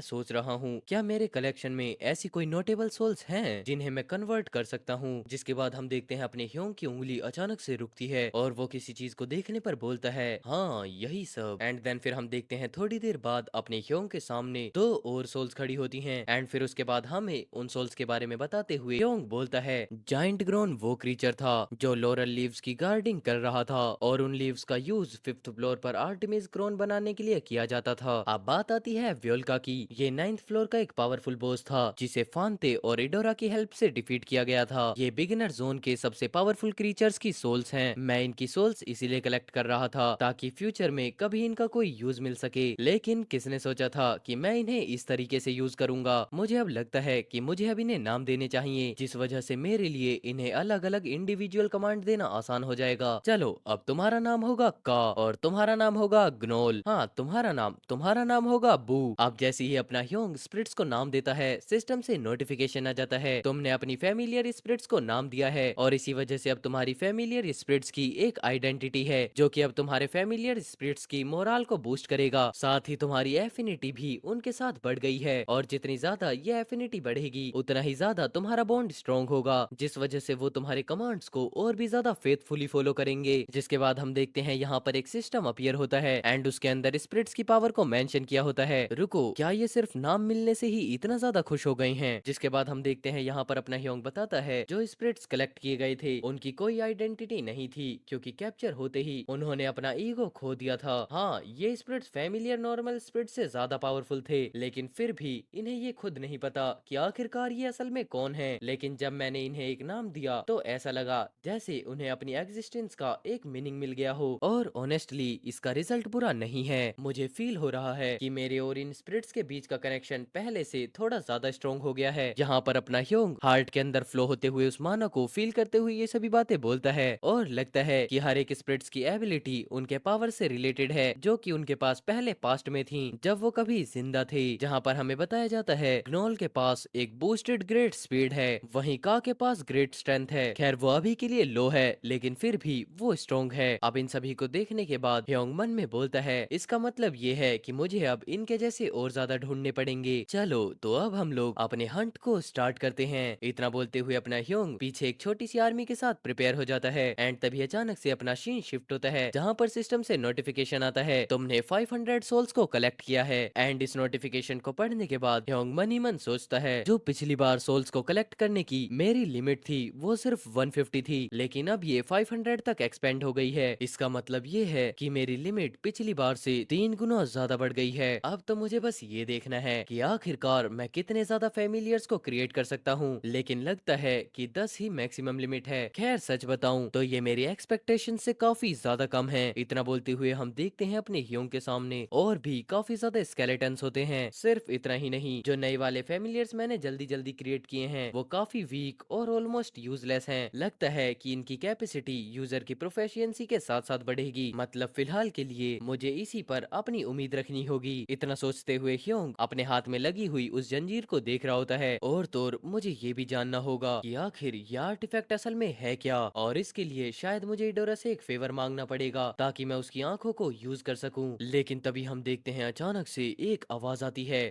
सोच रहा हूँ क्या मेरे कलेक्शन में ऐसी कोई नोटेबल सोल्स हैं जिन्हें मैं कन्वर्ट कर सकता हूँ। जिसके बाद हम देखते हैं अपने ह्योंग की उंगली अचानक से रुकती है और वो किसी चीज को देखने पर बोलता है हाँ यही सब। एंड देन फिर हम देखते हैं थोड़ी देर बाद अपने ह्योंग के सामने दो और सोल्स खड़ी होती हैं। एंड फिर उसके बाद हमें उन सोल्स के बारे में बताते हुए ह्योंग बोलता है जाइंट ग्रोन वो क्रीचर था जो लोरल लीव्स की गार्डिंग कर रहा था और उन लीव्स का यूज फिफ्थ फ्लोर पर आर्टेमिस क्रोन बनाने के लिए किया जाता था। अब बात आती है व्योल्का की। ये नाइन्थ फ्लोर का एक पावरफुल बॉस था जिसे फांते और इडोरा की हेल्प से डिफीट किया गया था। ये बिगिनर जोन के सबसे पावरफुल क्रीचर्स की सोल्स हैं। मैं इनकी सोल्स इसीलिए कलेक्ट कर रहा था ताकि फ्यूचर में कभी इनका कोई यूज मिल सके, लेकिन किसने सोचा था कि मैं इन्हें इस तरीके से यूज करूंगा। मुझे अब लगता है कि मुझे अब इन्हें नाम देने चाहिए जिस वजह से मेरे लिए इन्हें अलग अलग इंडिविजुअल कमांड देना आसान हो जाएगा। चलो अब तुम्हारा नाम होगा का और तुम्हारा नाम होगा ग्नोल। हाँ तुम्हारा नाम होगा बू। अब जैसे ही अपना ह्योंग स्प्रिट्स को नाम देता है सिस्टम से नोटिफिकेशन आ जाता है तुमने अपनी फेमिलियर स्प्रिट्स को नाम दिया है और इसी वजह से अब तुम्हारी फेमिलियर स्प्रिट्स की एक आइडेंटिटी है जो कि अब तुम्हारे फेमिलियर स्प्रिट्स की मोरल को बूस्ट करेगा। साथ ही तुम्हारी एफिनिटी भी उनके साथ बढ़ गई है और जितनी ज्यादा ये एफिनिटी बढ़ेगी उतना ही ज्यादा तुम्हारा बॉन्ड स्ट्रॉन्ग होगा, जिस वजह से वो तुम्हारे कमांड्स को और भी ज्यादा फेथफुली फॉलो करेंगे। जिसके बाद हम देखते हैं यहाँ पर एक सिस्टम अपीयर होता है एंड उसके अंदर स्प्रिट्स की पावर को मेंशन किया होता है। रुको, क्या ये सिर्फ नाम मिलने से ही इतना ज्यादा खुश हो गए हैं? जिसके बाद हम देखते हैं यहाँ पर अपना ह्योंग बताता है जो स्प्रिट्स कलेक्ट किए गए थे उनकी कोई आइडेंटिटी नहीं थी क्योंकि कैप्चर होते ही उन्होंने अपना ईगो खो दिया था। हाँ ये स्प्रिट्स फेमिलियर नॉर्मल स्प्रिट से ज्यादा पावरफुल थे, लेकिन फिर भी इन्हें ये खुद नहीं पता कि आखिरकार ये असल में कौन है। लेकिन जब मैंने इन्हें एक नाम दिया तो ऐसा लगा जैसे उन्हें अपनी एग्जिस्टेंस का एक मीनिंग मिल गया हो। और ऑनेस्टली इसका रिजल्ट बुरा नहीं है। मुझे फील हो रहा है कि मेरे और इन स्पिरिट्स के बीच का कनेक्शन पहले से थोड़ा ज्यादा स्ट्रॉन्ग हो गया है। यहाँ पर अपना ह्योंग हार्ट के अंदर फ्लो होते हुए उस माना को फील करते हुए ये सभी बातें बोलता है और लगता है कि हर एक स्पिरिट्स की एबिलिटी उनके पावर से रिलेटेड है जो कि उनके पास पहले पास्ट में थी जब वो कभी जिंदा थे। जहाँ पर हमें बताया जाता है ग्नोल के पास एक बूस्टेड ग्रेट स्पीड है, वहीं का के पास ग्रेट स्ट्रेंथ है। खैर वो अभी के लिए लो है लेकिन फिर भी वो स्ट्रॉन्ग है। अब इन सभी को देखने के बाद ह्योंग मन में बोलता है इसका मतलब ये है कि मुझे अब इनके जैसे और ज्यादा ढूंढने पड़ेंगे। चलो तो अब हम लोग अपने हंट को स्टार्ट करते हैं। इतना बोलते हुए अपना ह्योंग पीछे एक छोटी सी आर्मी के साथ प्रिपेयर हो जाता है एंड तभी अचानक से अपना शीन शिफ्ट होता है जहाँ पर सिस्टम से नोटिफिकेशन आता है तुमने 500 सोल्स को कलेक्ट किया है। एंड इस नोटिफिकेशन को पढ़ने के बाद ह्योंग मन ही मन सोचता है जो पिछली बार सोल्स को कलेक्ट करने की मेरी लिमिट थी वो सिर्फ 150 थी, लेकिन अब ये 500 तक एक्सपेंड हो गई है। इसका मतलब ये है कि मेरी लिमिट पिछली बार से 3 गुना ज्यादा बढ़ गई है। अब तो मुझे बस ये देखना है कि आखिरकार मैं कितने ज्यादा फेमिलियर्स को क्रिएट कर सकता हूँ, लेकिन लगता है कि 10 ही मैक्सिमम लिमिट है। खैर सच बताऊं तो ये मेरी एक्सपेक्टेशन से काफी ज्यादा कम है। इतना बोलते हुए हम देखते हैं अपने ह्योंग के सामने और भी काफी ज्यादा स्केलेटन्स होते हैं। सिर्फ इतना ही नहीं, जो नए वाले फेमिलियर्स मैंने जल्दी जल्दी क्रिएट किए हैं वो काफी वीक और ऑलमोस्ट यूजलेस हैं। लगता है कि इनकी कैपेसिटी यूजर की प्रोफेशिएंसी के साथ साथ बढ़ेगी। मतलब फिलहाल के लिए मुझे इसी पर अपनी उम्मीद रखनी होगी। इतना सोचते हुए ह्योंग अपने हाथ में लगी हुई उस जंजीर को देख रहा होता है और तो और मुझे ये भी जानना होगा कि आखिर यह आर्टिफैक्ट असल में है क्या, और इसके लिए शायद मुझे इडोरा से एक फेवर मांगना पड़ेगा ताकि मैं उसकी आंखों को यूज कर सकूं। लेकिन तभी हम देखते हैं अचानक से एक आवाज आती है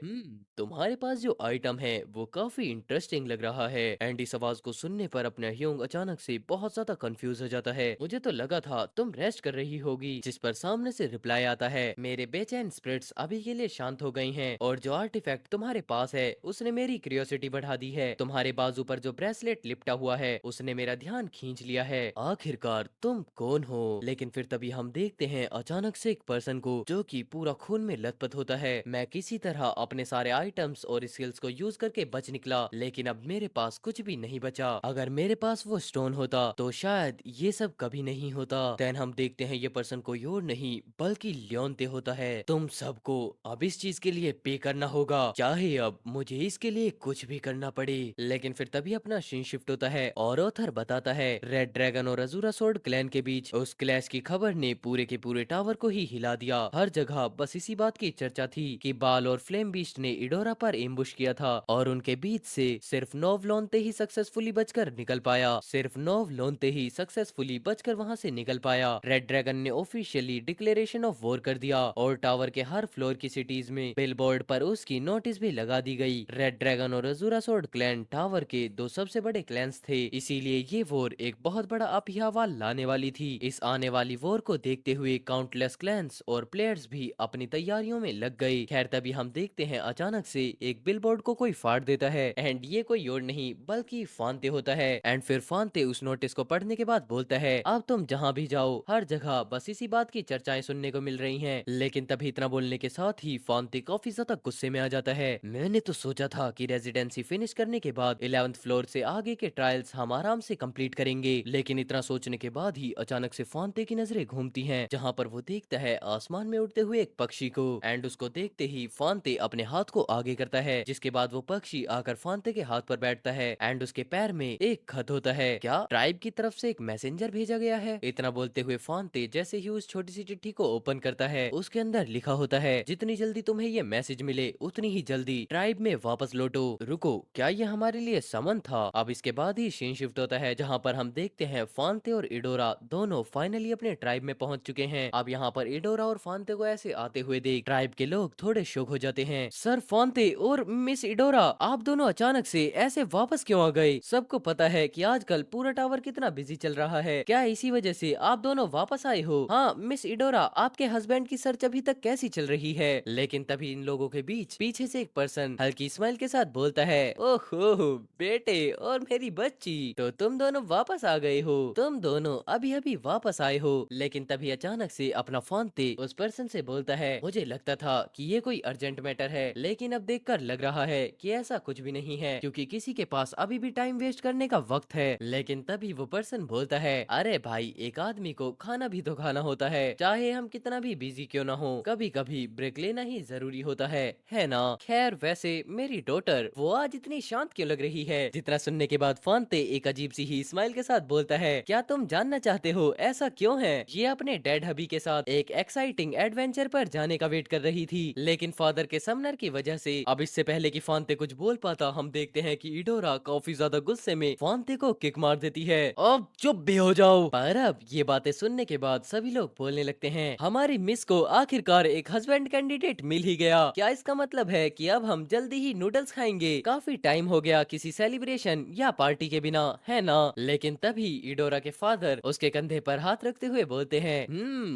तुम्हारे पास जो आइटम है वो काफी इंटरेस्टिंग लग रहा है। एंड इस आवाज को सुनने पर अपना ह्यूंग अचानक से बहुत ज्यादा कंफ्यूज हो जाता है। मुझे तो लगा था तुम रेस्ट कर रही होगी, जिस पर सामने से रिप्लाई आता है, मेरे बेचैन स्पिरिट्स अभी के लिए शांत हो गई हैं और जो आर्टिफैक्ट तुम्हारे पास है उसने मेरी क्यूरियोसिटी बढ़ा दी है। तुम्हारे बाजू पर जो ब्रेसलेट लिपटा हुआ है उसने मेरा ध्यान खींच लिया है। आखिरकार तुम कौन हो? लेकिन फिर तभी हम देखते हैं अचानक से एक पर्सन को जो कि पूरा खून में लथपथ होता है। मैं किसी तरह अपने सारे आइटम्स और स्किल्स को यूज करके बच निकला, लेकिन अब मेरे पास कुछ भी नहीं बचा। अगर मेरे पास वो स्टोन होता तो शायद ये सब कभी नहीं होता। देन हम देखते हैं ये पर्सन कोई और नहीं बल्कि लियोनते होता है। तुम सबको अब इस चीज के लिए पे करना होगा, चाहे अब मुझे इसके लिए कुछ भी करना पड़े। लेकिन फिर तभी अपना सीन शिफ्ट होता है और ऑथर बताता है रेड ड्रैगन और अजूरा सोर्ड क्लैन के बीच उस क्लैश की खबर ने पूरे के पूरे टावर को ही हिला दिया। हर जगह बस इसी बात की चर्चा थी कि बाल और फ्लेम बीस्ट ने इडोरा पर एम्बुश किया था और उनके बीच से सिर्फ नोव लोनते ही सक्सेसफुली बचकर निकल पाया। सिर्फ नोव लोनते ही सक्सेसफुली बचकर वहां से निकल पाया। रेड ड्रैगन ने ऑफिशियली डिक्लेरेशन ऑफ वॉर कर दिया और टावर के हर फ्लोर की सिटीज में बिलबोर्ड पर उसकी नोटिस भी लगा दी गई। रेड ड्रैगन और अजूरा सोर्ड क्लैन टावर के दो सबसे बड़े क्लैंस थे, इसीलिए ये वॉर एक बहुत बड़ा अपियावाल लाने वाली थी। इस आने वाली वॉर को देखते हुए काउंटलेस क्लैंस और प्लेयर्स भी अपनी तैयारियों में लग गए। खैर तभी हम देखते हैं अचानक से एक बिलबोर्ड को कोई फाड़ देता है एंड ये कोई और नहीं बल्कि फांते होता है। एंड फिर फांते उस नोटिस को पढ़ने के बाद बोलता है अब तुम जहाँ भी जाओ हर जगह बस इसी बात की चर्चाएं सुनने को मिल रही हैं। लेकिन तभी इतना बोलने के साथ ही फांते काफी ज्यादा गुस्से में आ जाता है। मैंने तो सोचा था कि रेजिडेंसी फिनिश करने के बाद 11th फ्लोर से आगे के ट्रायल्स हम आराम से कंप्लीट करेंगे, लेकिन इतना सोचने के बाद ही अचानक से फांते की नजरें घूमती हैं जहां पर वो देखता है आसमान में उड़ते हुए एक पक्षी को। एंड उसको देखते ही फांते अपने हाथ को आगे करता है, जिसके बाद वो पक्षी आकर फांते के हाथ पर बैठता है एंड उसके पैर में एक खत होता है। क्या ट्राइब की तरफ से एक मैसेंजर भेजा गया है? इतना बोलते हुए फांते जैसे ही उस छोटी सी चिट्ठी को ओपन करता है उसके अंदर लिखा होता है जितनी जल्दी तुम्हें ये मैसेज मिले उतनी ही जल्दी ट्राइब में वापस लौटो। रुको, क्या ये हमारे लिए समन था? अब इसके बाद ही सीन शिफ्ट होता है जहाँ पर हम देखते हैं फांते और इडोरा दोनों फाइनली अपने ट्राइब में पहुंच चुके हैं। अब यहाँ पर इडोरा और फांते को ऐसे आते हुए देख ट्राइब के लोग थोड़े शॉक हो जाते हैं। सर फांते और मिस इडोरा, आप दोनों अचानक से ऐसे वापस क्यों आ गए? सबको पता है कि आजकल पूरा टावर कितना बिजी चल रहा है, क्या इसी वजह से आप दोनों वापस आए हो? हाँ मिस इडोरा, आपके हस्बैंड की सर्च अभी तक कैसी चल रही है? लेकिन तभी इन लोगों के बीच पीछे से एक पर्सन हल्की स्माइल के साथ बोलता है ओहो बेटे और मेरी बच्ची, तो तुम दोनों वापस आ गए हो, तुम दोनों अभी अभी वापस आए हो। लेकिन तभी अचानक से अपना फांते उस पर्सन से बोलता है मुझे लगता था कि ये कोई अर्जेंट मैटर है, लेकिन अब देखकर लग रहा है कि ऐसा कुछ भी नहीं है क्योंकि किसी के पास अभी भी टाइम वेस्ट करने का वक्त है। लेकिन तभी वो पर्सन बोलता है अरे भाई, एक आदमी को खाना भी तो खाना होता है, चाहे हम कितना भी बिजी क्यों ना हो, कभी कभी ब्रेक लेना ही जरूरी होता है ना? खैर वैसे मेरी डॉटर वो आज इतनी शांत क्यों लग रही है? जितना सुनने के बाद फांते एक अजीब सी ही स्माइल के साथ बोलता है क्या तुम जानना चाहते हो ऐसा क्यों है? ये अपने डैड हबी के साथ एक एक्साइटिंग एडवेंचर पर जाने का वेट कर रही थी, लेकिन फादर के समनर की वजह से अब इससे पहले कि फांते कुछ बोल पाता हम देखते हैं कि इडोरा काफी ज्यादा गुस्से में फांते को किक मार देती है। अब चुप भी हो जाओ। पर अब ये बातें सुनने के बाद सभी लोग बोलने लगते हैं हमारी मिस को आखिरकार एक हस्बैंड कैंडिडेट मिल ही गया, क्या इसका मतलब है कि अब हम जल्दी ही नूडल्स खाएंगे? काफी टाइम हो गया किसी सेलिब्रेशन या पार्टी के बिना, है ना? लेकिन तभी इडोरा के फादर उसके कंधे पर हाथ रखते हुए बोलते हैं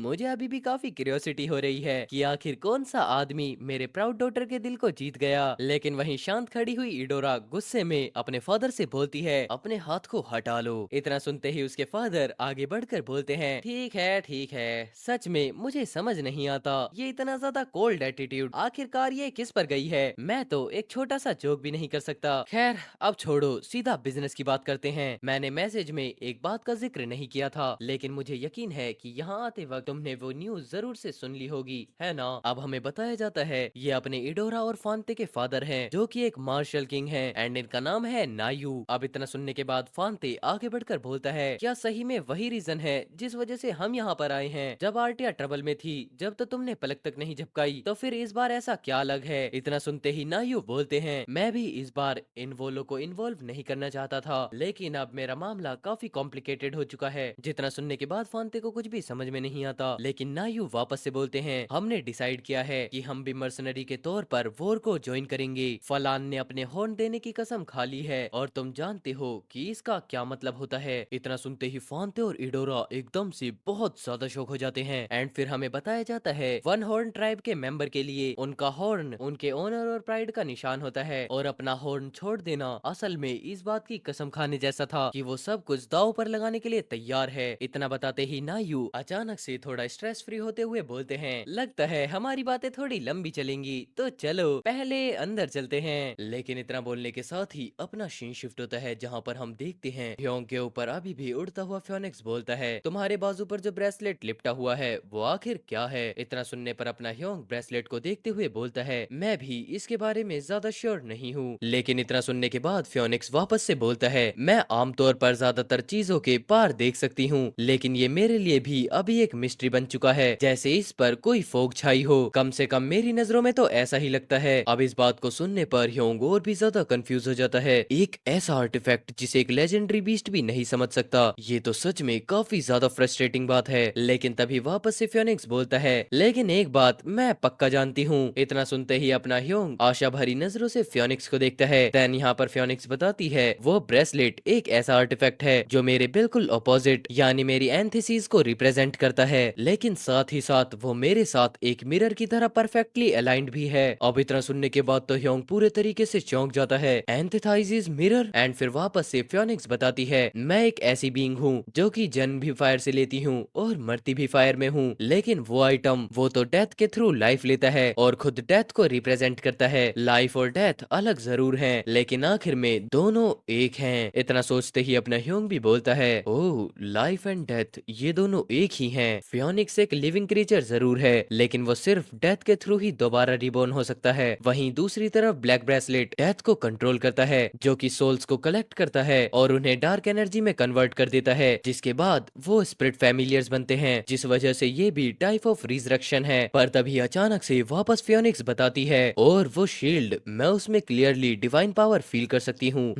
मुझे अभी भी काफी क्यूरियोसिटी हो रही है कि आखिर कौन सा आदमी मेरे प्राउड डॉटर के दिल को जीत गया। लेकिन वहीं शांत खड़ी हुई इडोरा गुस्से में अपने फादर से बोलती है अपने हाथ को हटा लो। इतना सुनते ही उसके फादर आगे बढ़कर बोलते हैं ठीक है, सच में मुझे समझ नहीं आता ये इतना ज्यादा कोल्ड एटीट्यूड आखिरकार ये किस पर गई है? मैं तो एक छोटा सा जोक भी नहीं कर सकता। खैर अब छोड़ो, सीधा बिजनेस की बात करते हैं। मैंने मैसेज में एक बात का जिक्र नहीं किया था, लेकिन मुझे यकीन है कि यहाँ आते वक्त तुमने वो न्यूज जरूर से सुन ली होगी, है ना? अब हमें बताया जाता है ये अपने इडोरा और फांते के फादर हैं जो कि एक मार्शल किंग हैं एंड इनका नाम है नायू। अब इतना सुनने के बाद फांते आगे बढ़कर बोलता है क्या सही में वही रीजन है जिस वजह से हम यहाँ पर आए हैं? जब आर्टिया ट्रबल में थी जब तो तुमने पलक तक नहीं झपकाई, तो फिर इस बार ऐसा क्या अलग है? इतना सुनते ही नायू बोलते हैं मैं भी इस बार इन वोलो को इन्वॉल्व नहीं करना चाहता था, लेकिन अब मेरा मामला काफी कॉम्प्लिकेटेड हो चुका है। जितना सुनने के बाद फांते को कुछ भी समझ में नहीं आता, लेकिन नायू वापस से बोलते हैं हमने डिसाइड किया है कि हम भी मर्सनरी के तौर पर वॉर को ज्वाइन करेंगे। फलान ने अपने हॉर्न देने की कसम खा ली है और तुम जानते हो कि इसका क्या मतलब होता है। इतना सुनते ही फांते और इडोरा एकदम से बहुत ज्यादा शौक हो जाते हैं। एंड फिर हमें बताया जाता है वन हॉर्न ट्राइब के मेंबर के लिए उनका हॉर्न उनके ओनर और प्राइड का निशान होता है और अपना हॉर्न छोड़ देना असल में इस बात की कसम खाने जैसा था कि वो सब कुछ दांव पर लगाने के लिए तैयार है। इतना बताते ही नायू अचानक से थोड़ा स्ट्रेस फ्री होते हुए बोलते हैं, लगता है हमारी बातें थोड़ी लंबी चलेंगी, तो चलो पहले अंदर चलते हैं। लेकिन इतना बोलने के साथ ही अपना सीन शिफ्ट होता है जहाँ पर हम देखते हैं ह्योंग के ऊपर अभी भी उड़ता हुआ फियोनिक्स बोलता है, तुम्हारे बाजू पर जो ब्रेसलेट लिपटा हुआ है वो आखिर क्या है। इतना सुनने पर अपना ह्योंग ब्रेसलेट को देखते हुए बोलता है, मैं भी इसके बारे में ज्यादा श्योर नहीं हूँ। लेकिन इतना सुनने के बाद फियोनिक्स वापस से बोलता है, मैं आमतौर पर ज्यादातर चीजों के पार देख सकती हूँ, लेकिन ये मेरे लिए भी अभी एक मिस्ट्री बन चुका है, जैसे इस पर कोई फोग छाई हो। कम से कम मेरी नजरों में तो ऐसा ही लगता है। अब इस बात को सुनने पर ह्योंग और भी ज्यादा कंफ्यूज हो जाता है। एक ऐसा आर्टिफैक्ट जिसे एक लेजेंडरी बीस्ट भी नहीं समझ सकता, ये तो सच में काफी ज्यादा फ्रस्ट्रेटिंग बात है। लेकिन तभी वापस से फियोनिक्स बोलता है, लेकिन एक बात मैं पक्का जानती हूँ। इतना सुनते ही अपना ह्योंग आशा भरी नजरों से फियोनिक्स को देखता है। देन यहाँ पर फियोनिक्स बताती है, वो ब्रेसलेट एक ऐसा आर्टिफैक्ट है जो मेरे बिल्कुल अपोजिट यानी मेरी एंथिसीज को रिप्रेजेंट करता है, लेकिन साथ ही साथ वो मेरे साथ एक मिरर की तरह परफेक्टली अलाइंड भी है। अब इतना सुनने के बाद तो ह्योंग पूरे तरीके से चौंक जाता है। एंथिथाइजिस मिरर। एंड फिर वापस से फियोनिक्स बताती है, मैं एक ऐसी बीइंग हूँ जो कि जन्म भी फायर से लेती हूँ और मरती भी फायर में हूँ, लेकिन वो आइटम वो तो डेथ के थ्रू लाइफ लेता है और खुद डेथ को रिप्रेजेंट करता है। लाइफ और डेथ अलग जरूर हैं, लेकिन आखिर में दोनों एक हैं। इतना सोचते ही अपना ह्योंग भी बोलता है, ओह लाइफ एंड डेथ ये दोनों एक ही हैं। फियोनिक्स एक लिविंग क्रीचर जरूर है, लेकिन वो सिर्फ डेथ के थ्रू ही दोबारा रिबॉर्न हो सकता है। वहीं दूसरी तरफ ब्लैक ब्रेसलेट डेथ को कंट्रोल करता है, जो कि सोल्स को कलेक्ट करता है और उन्हें डार्क एनर्जी में कन्वर्ट कर देता है, जिसके बाद वो स्पिरिट फैमिलियर्स बनते हैं, जिस वजह से ये भी टाइप ऑफ रिजरेक्शन है। पर तभी अचानक से वापस फियोनिक्स बताती है, और वो शील्ड मैं उसमें क्लियरली डिवाइन पावर फील कर सकती हूँ।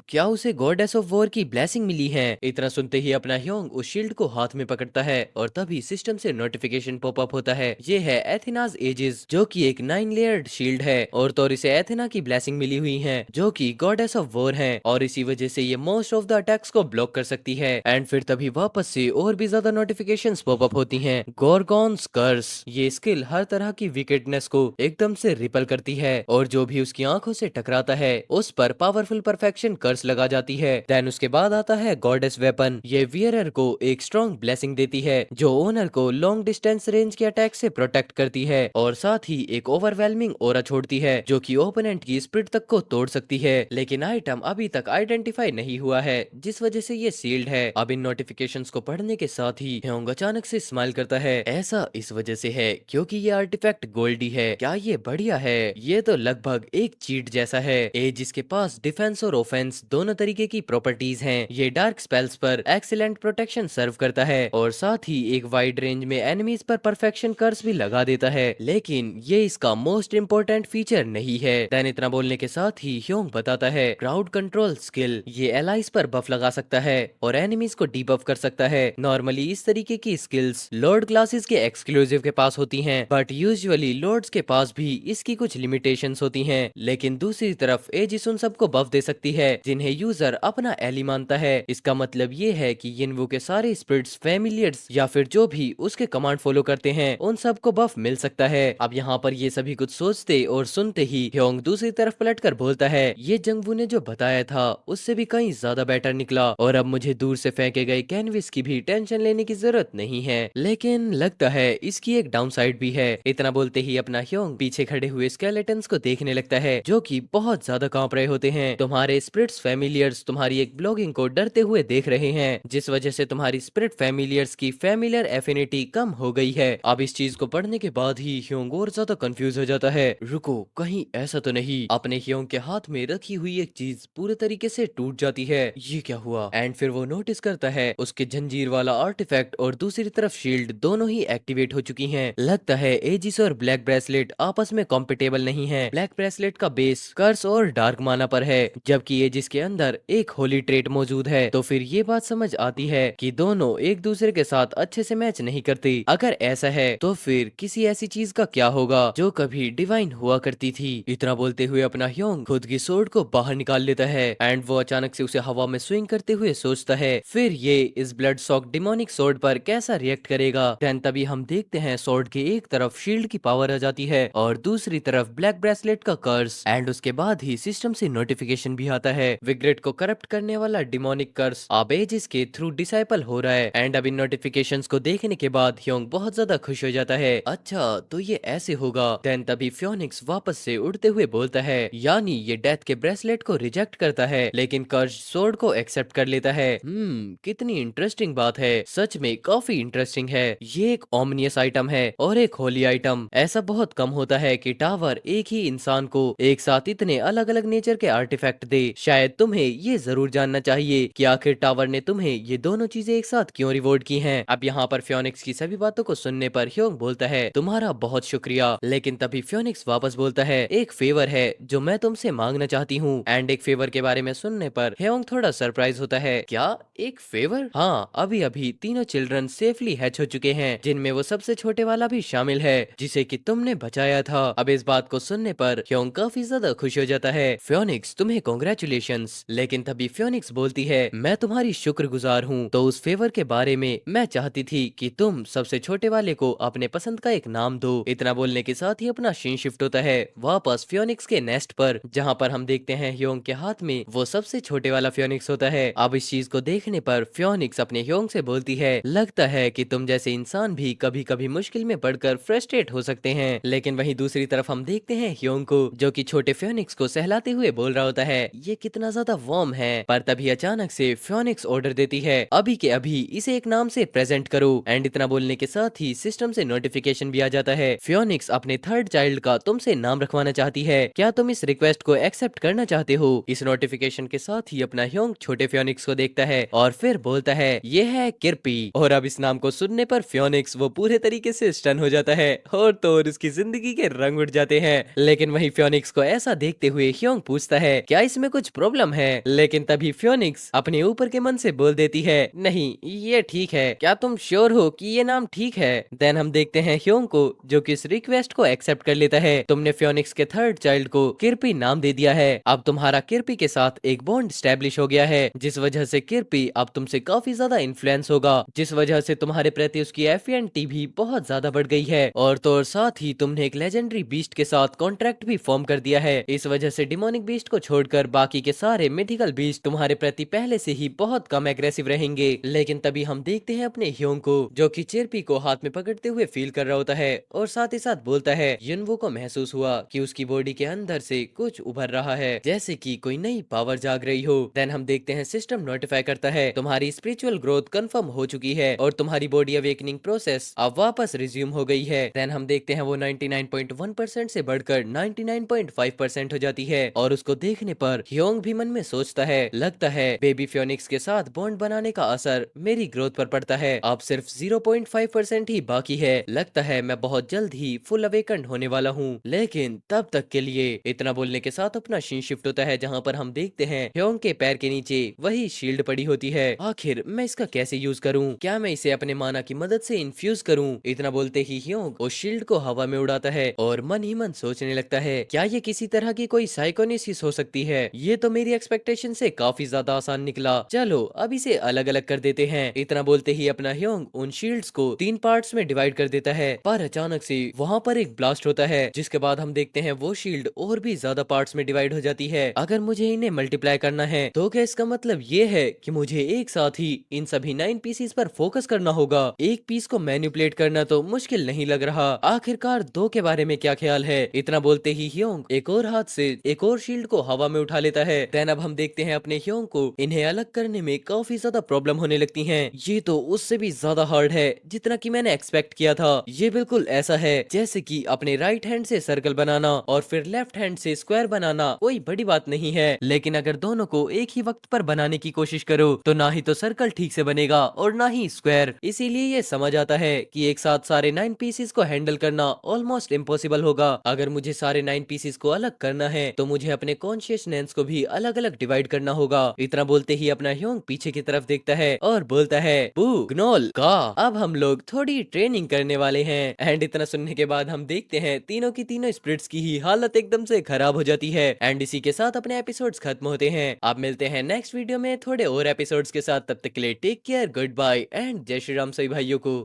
क्या उसे गॉडेस ऑफ वॉर की ब्लेसिंग मिली है। इतना सुनते ही अपना ह्योंग उस शील्ड को हाथ में पकड़ता है और तभी सिस्टम से नोटिफिकेशन पॉप अप होता है। ये है एथेनाज एजिस, जो कि एक 9 लेयर्ड शील्ड है और तो इसे एथेना की ब्लेसिंग मिली हुई है, जो कि गॉडेस ऑफ वॉर है, और इसी वजह से ये मोस्ट ऑफ द अटैक्स को ब्लॉक कर सकती है। एंड फिर तभी वापस से और भी ज्यादा नोटिफिकेशंस पॉप अप होती हैं। गॉर्गॉन्स कर्स, ये स्किल हर तरह की विकेटनेस को एकदम से रिपल करती है और जो भी उसकी आंखों से टकराता है उस पर पावरफुल परफेक्शन कर्स लगा जाती है। देन उसके बाद आता है गॉडेस वेपन। ये वियरर को एक स्ट्रॉन्ग ब्लेसिंग देती है जो ओनर को लॉन्ग डिस्टेंस रेंज के अटैक से प्रोटेक्ट करती है और साथ ही एक ओवरवेलमिंग ऑरा छोड़ती है जो कि ओपोनेंट की स्पिरिट तक को तोड़ सकती है। लेकिन आइटम अभी तक आइडेंटिफाई नहीं हुआ है, जिस वजह से ये सील्ड है। अब इन नोटिफिकेशंस को पढ़ने के साथ ही ह्योंग अचानक से स्माइल करता है। ऐसा इस वजह से है क्योंकि ये आर्टिफैक्ट गोल्डी है। क्या ये बढ़िया है? ये तो लगभग एक चीट जैसा है। ए जिसके पास डिफेंस और ऑफेंस दोनों तरीके की प्रॉपर्टीज हैं। ये डार्क स्पेल्स पर एक्सीलेंट प्रोटेक्शन सर्व करता है और साथ ही एक वाइड रेंज में एनिमीज पर परफेक्शन कर्स भी लगा देता है, लेकिन ये इसका मोस्ट इंपोर्टेंट फीचर नहीं है। देन इतना बोलने के साथ ही ह्योंग बताता है, क्राउड कंट्रोल स्किल, ये एलाइज पर बफ लगा सकता है और एनिमीज को डीबफ कर सकता है। नॉर्मली इस तरीके की स्किल्स लॉर्ड क्लासेस के एक्सक्लूसिव के पास होती हैं, बट यूजुअली लॉर्ड्स के पास भी इसकी कुछ लिमिटेशंस होती हैं। लेकिन दूसरी तरफ एजिस उन सबको बफ दे सकती है जिन्हें यूजर अपना एली मानता है। इसका मतलब ये है कि यिनवू के सारे स्पिरिट्स, फैमिलियर्स या फिर जो भी उसके कमांड फॉलो करते हैं उन सबको बफ मिल सकता है। अब यहाँ पर ये सभी कुछ सोचते और सुनते ही ह्योंग दूसरी तरफ पलटकर बोलता है, ये जंगवू ने जो बताया था उससे भी कहीं ज्यादा बेटर निकला और अब मुझे दूर से फेंके गए कैनविस की भी टेंशन लेने की जरूरत नहीं है, लेकिन लगता है इसकी एक डाउन साइड भी है। इतना बोलते ही अपना ह्योंग पीछे खड़े हुए स्केलेटन्स को देखने लगता है जो कि बहुत ज्यादा कांप रहे होते हैं। तुम्हारे स्पिरिट्स फैमिलियर्स तुम्हारी एक ब्लॉगिंग को डरते हुए देख रहे हैं, जिस वजह से तुम्हारी स्पिरिट फैमिलियर्स की फैमिलियर एफिनिटी कम हो गई है। अब इस चीज को पढ़ने के बाद ही ह्योंग और ज्यादा कंफ्यूज हो जाता है। रुको, कहीं ऐसा तो नहीं? अपने ह्योंग के हाथ में रखी हुई एक चीज पूरे तरीके से टूट जाती है। ये क्या हुआ? एंड फिर वो नोटिस करता है उसके जंजीर वाला आर्टिफैक्ट और दूसरी तरफ शील्ड दोनों ही एक्टिवेट हो चुकी हैं। लगता है एजिस और ब्लैक ब्रेसलेट आपस में कॉम्पिटेबल नहीं है। ब्लैक ब्रेसलेट का बेस कर्स और डार्क माना पर है, जबकि एजिस के अंदर एक होली ट्रेट मौजूद है। तो फिर ये बात समझ आती है कि दोनों एक दूसरे के साथ अच्छे से मैच नहीं करती। अगर ऐसा है तो फिर किसी ऐसी चीज का क्या होगा जो कभी डिवाइन हुआ हुआ करती थी। इतना बोलते हुए अपना ह्योंग खुद की सोर्ड को बाहर निकाल लेता है एंड वो अचानक से उसे हवा में स्विंग करते हुए सोचता है फिर ये इस ब्लड सॉक डिमोनिक सोर्ड पर कैसा रिएक्ट करेगा। देन तभी हम देखते हैं सोर्ड के एक तरफ शील्ड की पावर आ जाती है और दूसरी तरफ ब्लैक ब्रेसलेट का कर्स एंड उसके बाद ही सिस्टम से नोटिफिकेशन भी आता है विग्रेट को करप्ट करने वाला डिमोनिक कर्स अब एजिस के थ्रू डिसाइपल हो रहा है। एंड अब इन नोटिफिकेशंस को देखने के बाद ह्योंग बहुत ज्यादा खुश हो जाता है। अच्छा तो ये ऐसे होगा। देन तभी फ्योनिक्स वापस से उड़ते हुए बोलता है यानी ये डेथ के ब्रेसलेट को रिजेक्ट करता है लेकिन कर्स सोर्ड को एक्सेप्ट कर लेता है। कितनी इंटरेस्टिंग बात है, सच में काफी इंटरेस्टिंग है। ये एक ओमनियस आइटम है और एक होली आइटम। ऐसा बहुत कम होता है कि टावर एक ही इंसान को एक साथ इतने अलग अलग नेचर के आर्टिफैक्ट दे। शायद तुम्हें ये जरूर जानना चाहिए कि आखिर टावर ने तुम्हें ये दोनों चीजें एक साथ क्यों रिवॉर्ड की हैं। अब यहाँ पर फ्योनिक्स की सभी बातों को सुनने पर ह्योंग बोलता है तुम्हारा बहुत शुक्रिया। लेकिन तभी फ्योनिक्स वापस बोलता है एक फेवर है जो मैं तुमसे मांगना चाहती हूँ। एंड एक फेवर के बारे में सुनने पर ह्योंग थोड़ा सरप्राइज होता है। क्या एक फेवर? हाँ, अभी अभी तीनों चिल्ड्रन सेफली हैच हो चुके हैं जिनमें वो सबसे छोटे वाला भी शामिल है जिसे कि तुमने बचाया था। अब इस बात को सुनने पर ह्योंग काफी ज्यादा खुश हो जाता है। फ्योनिक्स तुम्हें कॉन्ग्रेचुलेशंस। लेकिन तभी फ्योनिक्स बोलती है मैं तुम्हारी शुक्रगुजार हूँ। तो उस फेवर के बारे में मैं चाहती थी कि तुम सबसे छोटे वाले को अपने पसंद का एक नाम दो। इतना बोलने के साथ ही अपना सीन शिफ्ट होता है वापस फ्योनिक्स के नेस्ट पर जहाँ पर हम देखते हैं ह्योंग के हाथ में वो सबसे छोटे वाला फ्योनिक्स होता है। अब इस चीज को देखने पर फ्योनिक्स अपने ह्योंग से बोलती है लगता है कि तुम जैसे इंसान भी कभी कभी मुश्किल में पड़कर फ्रस्ट्रेट हो सकते हैं। लेकिन वहीं दूसरी तरफ हम देखते हैं ह्योंग को जो कि छोटे फ्योनिक्स को सहलाते हुए बोल रहा होता है ये कितना ज्यादा वार्म है। पर तभी अचानक से फ्योनिक्स ऑर्डर देती है अभी के अभी इसे एक नाम से प्रेजेंट करो। एंड इतना बोलने के साथ ही सिस्टम से नोटिफिकेशन भी आ जाता है फ्योनिक्स अपने थर्ड चाइल्ड का तुमसे नाम रखवाना चाहती है, क्या तुम इस रिक्वेस्ट को एक्सेप्ट करना चाहते हो। इस नोटिफिकेशन के साथ ही अपना ह्योंग छोटे फ्योनिक्स को देखता है और फिर बोलता है ये है किर्पी। और अब इस नाम को सुनने पर फ्योनिक्स वो पूरे तरीके से स्टन हो जाता है और तो और उसकी जिंदगी के रंग उड़ जाते हैं। लेकिन वही फ्योनिक्स को ऐसा देखते हुए ह्योंग पूछता है क्या इसमें कुछ प्रॉब्लम है। लेकिन तभी फ्योनिक्स अपने ऊपर के मन से बोल देती है नहीं ये ठीक है, क्या तुम श्योर हो कि ये नाम ठीक है। देन हम देखते हैं ह्योंग को जो कि इस रिक्वेस्ट को एक्सेप्ट कर लेता है। तुमने फ्योनिक्स के थर्ड चाइल्ड को किर्पी नाम दे दिया है। अब तुम्हारा किर्पी के साथ एक बॉन्ड स्टैब्लिश हो गया है जिस वजह से किर्पी अब तुमसे काफी ज्यादा इन्फ्लुएंस होगा जिस वजह से तुम्हारे प्रति उसकी एफिएनटी भी बहुत ज्यादा बढ़ गई है। और तो और साथ ही तुमने एक लेजेंडरी बीस्ट के साथ कॉन्ट्रैक्ट भी फॉर्म कर दिया है। इस वजह से डिमोनिक बीस्ट को छोड़कर बाकी के सारे मिथिकल बीस्ट तुम्हारे प्रति पहले से ही बहुत कम एग्रेसिव रहेंगे। लेकिन तभी हम देखते हैं अपने ह्योंग को जो कि चिरपी को हाथ में पकड़ते हुए फील कर रहा होता है और साथ ही साथ बोलता है युनवो को महसूस हुआ कि उसकी बॉडी के अंदर से कुछ उभर रहा है जैसे कि कोई नई पावर जाग रही हो। देन हम देखते हैं सिस्टम नोटिफाई करता है तुम्हारी स्पिरिचुअल ग्रोथ कंफर्म हो चुकी है और तुम्हारी बॉडी अवेकनिंग प्रोसेस अब वापस रिज्यूम हो गई है। देन हम देखते हैं वो 99.1% से बढ़कर 99.5% हो जाती है और उसको देखने पर ह्योंग भी मन में सोचता है लगता है बेबी फ्योनिक्स के साथ बॉन्ड बनाने का असर मेरी ग्रोथ पर पड़ता है। अब सिर्फ 0.5% ही बाकी है, लगता है मैं बहुत जल्द ही फुल अवेकन होने वाला हूँ। लेकिन तब तक के लिए इतना बोलने के साथ अपना सीन शिफ्ट होता है जहाँ पर हम देखते हैं ह्योंग के पैर के नीचे वही शील्ड पड़ी होती है। आखिर मैं इसका कैसे यूज करूँ, क्या मैं इसे अपने माना की मदद से इन्फ्यूज करूँ। इतना बोलते ही ह्योंग उस शील्ड को हवा में उड़ाता है और मन ही मन सोचने लगता है क्या ये किसी तरह की कोई साइकोनिसिस हो सकती है। ये तो मेरी एक्सपेक्टेशन से काफी ज्यादा आसान निकला, चलो अब इसे अलग अलग कर देते हैं। इतना बोलते ही अपना ह्योंग उन शील्ड्स को 3 पार्ट्स में डिवाइड कर देता है पर अचानक से वहाँ पर एक ब्लास्ट होता है जिसके बाद हम देखते हैं वो शील्ड और भी ज्यादा पार्ट्स में डिवाइड हो जाती है। अगर मुझे इन्हें मल्टीप्लाई करना है तो क्या इसका मतलब ये है कि मुझे एक साथ ही इन सभी 9 पीसेस पर फोकस करना होगा। एक पीस को मैनिपुलेट करना तो मुश्किल नहीं लग रहा, आखिरकार 2 के बारे में क्या ख्याल है। इतना बोलते ही ह्योंग एक और हाथ से एक और शील्ड को हवा में उठा लेता है। देन अब हम देखते हैं अपने ह्योंग को इन्हें अलग करने में काफी ज्यादा प्रॉब्लम होने लगती है। ये तो उससे भी ज्यादा हार्ड है जितना कि मैंने एक्सपेक्ट किया था। ये बिल्कुल ऐसा है जैसे कि अपने राइट हैंड से सर्कल बनाना और फिर लेफ्ट हैंड से स्क्वायर बनाना कोई बड़ी बात नहीं है, लेकिन अगर दोनों को एक ही वक्त पर बनाने की कोशिश करो तो ना ही तो सर्कल ठीक से बनेगा और ना ही स्क्वायर। इसीलिए ये समझ आता है कि एक साथ सारे 9 पीसेस को हैंडल करना ऑलमोस्ट इम्पॉसिबल होगा। अगर मुझे सारे 9 पीसेस को अलग करना है तो मुझे अपने कॉन्शियसनेस को भी अलग अलग डिवाइड करना होगा। इतना बोलते ही अपना ह्योंग पीछे की तरफ देखता है और बोलता है बू ग्नोल का अब हम लोग थोड़ी ट्रेनिंग करने वाले हैं। एंड इतना सुनने के बाद हम देखते हैं तीनों की तीनों दोनों स्पिरिट्स की ही हालत एकदम से खराब हो जाती है। एंड इसी के साथ अपने एपिसोड्स खत्म होते हैं। आप मिलते हैं नेक्स्ट वीडियो में थोड़े और एपिसोड्स के साथ। तब तक के लिए take care, goodbye and जय श्री राम सभी भाइयों को।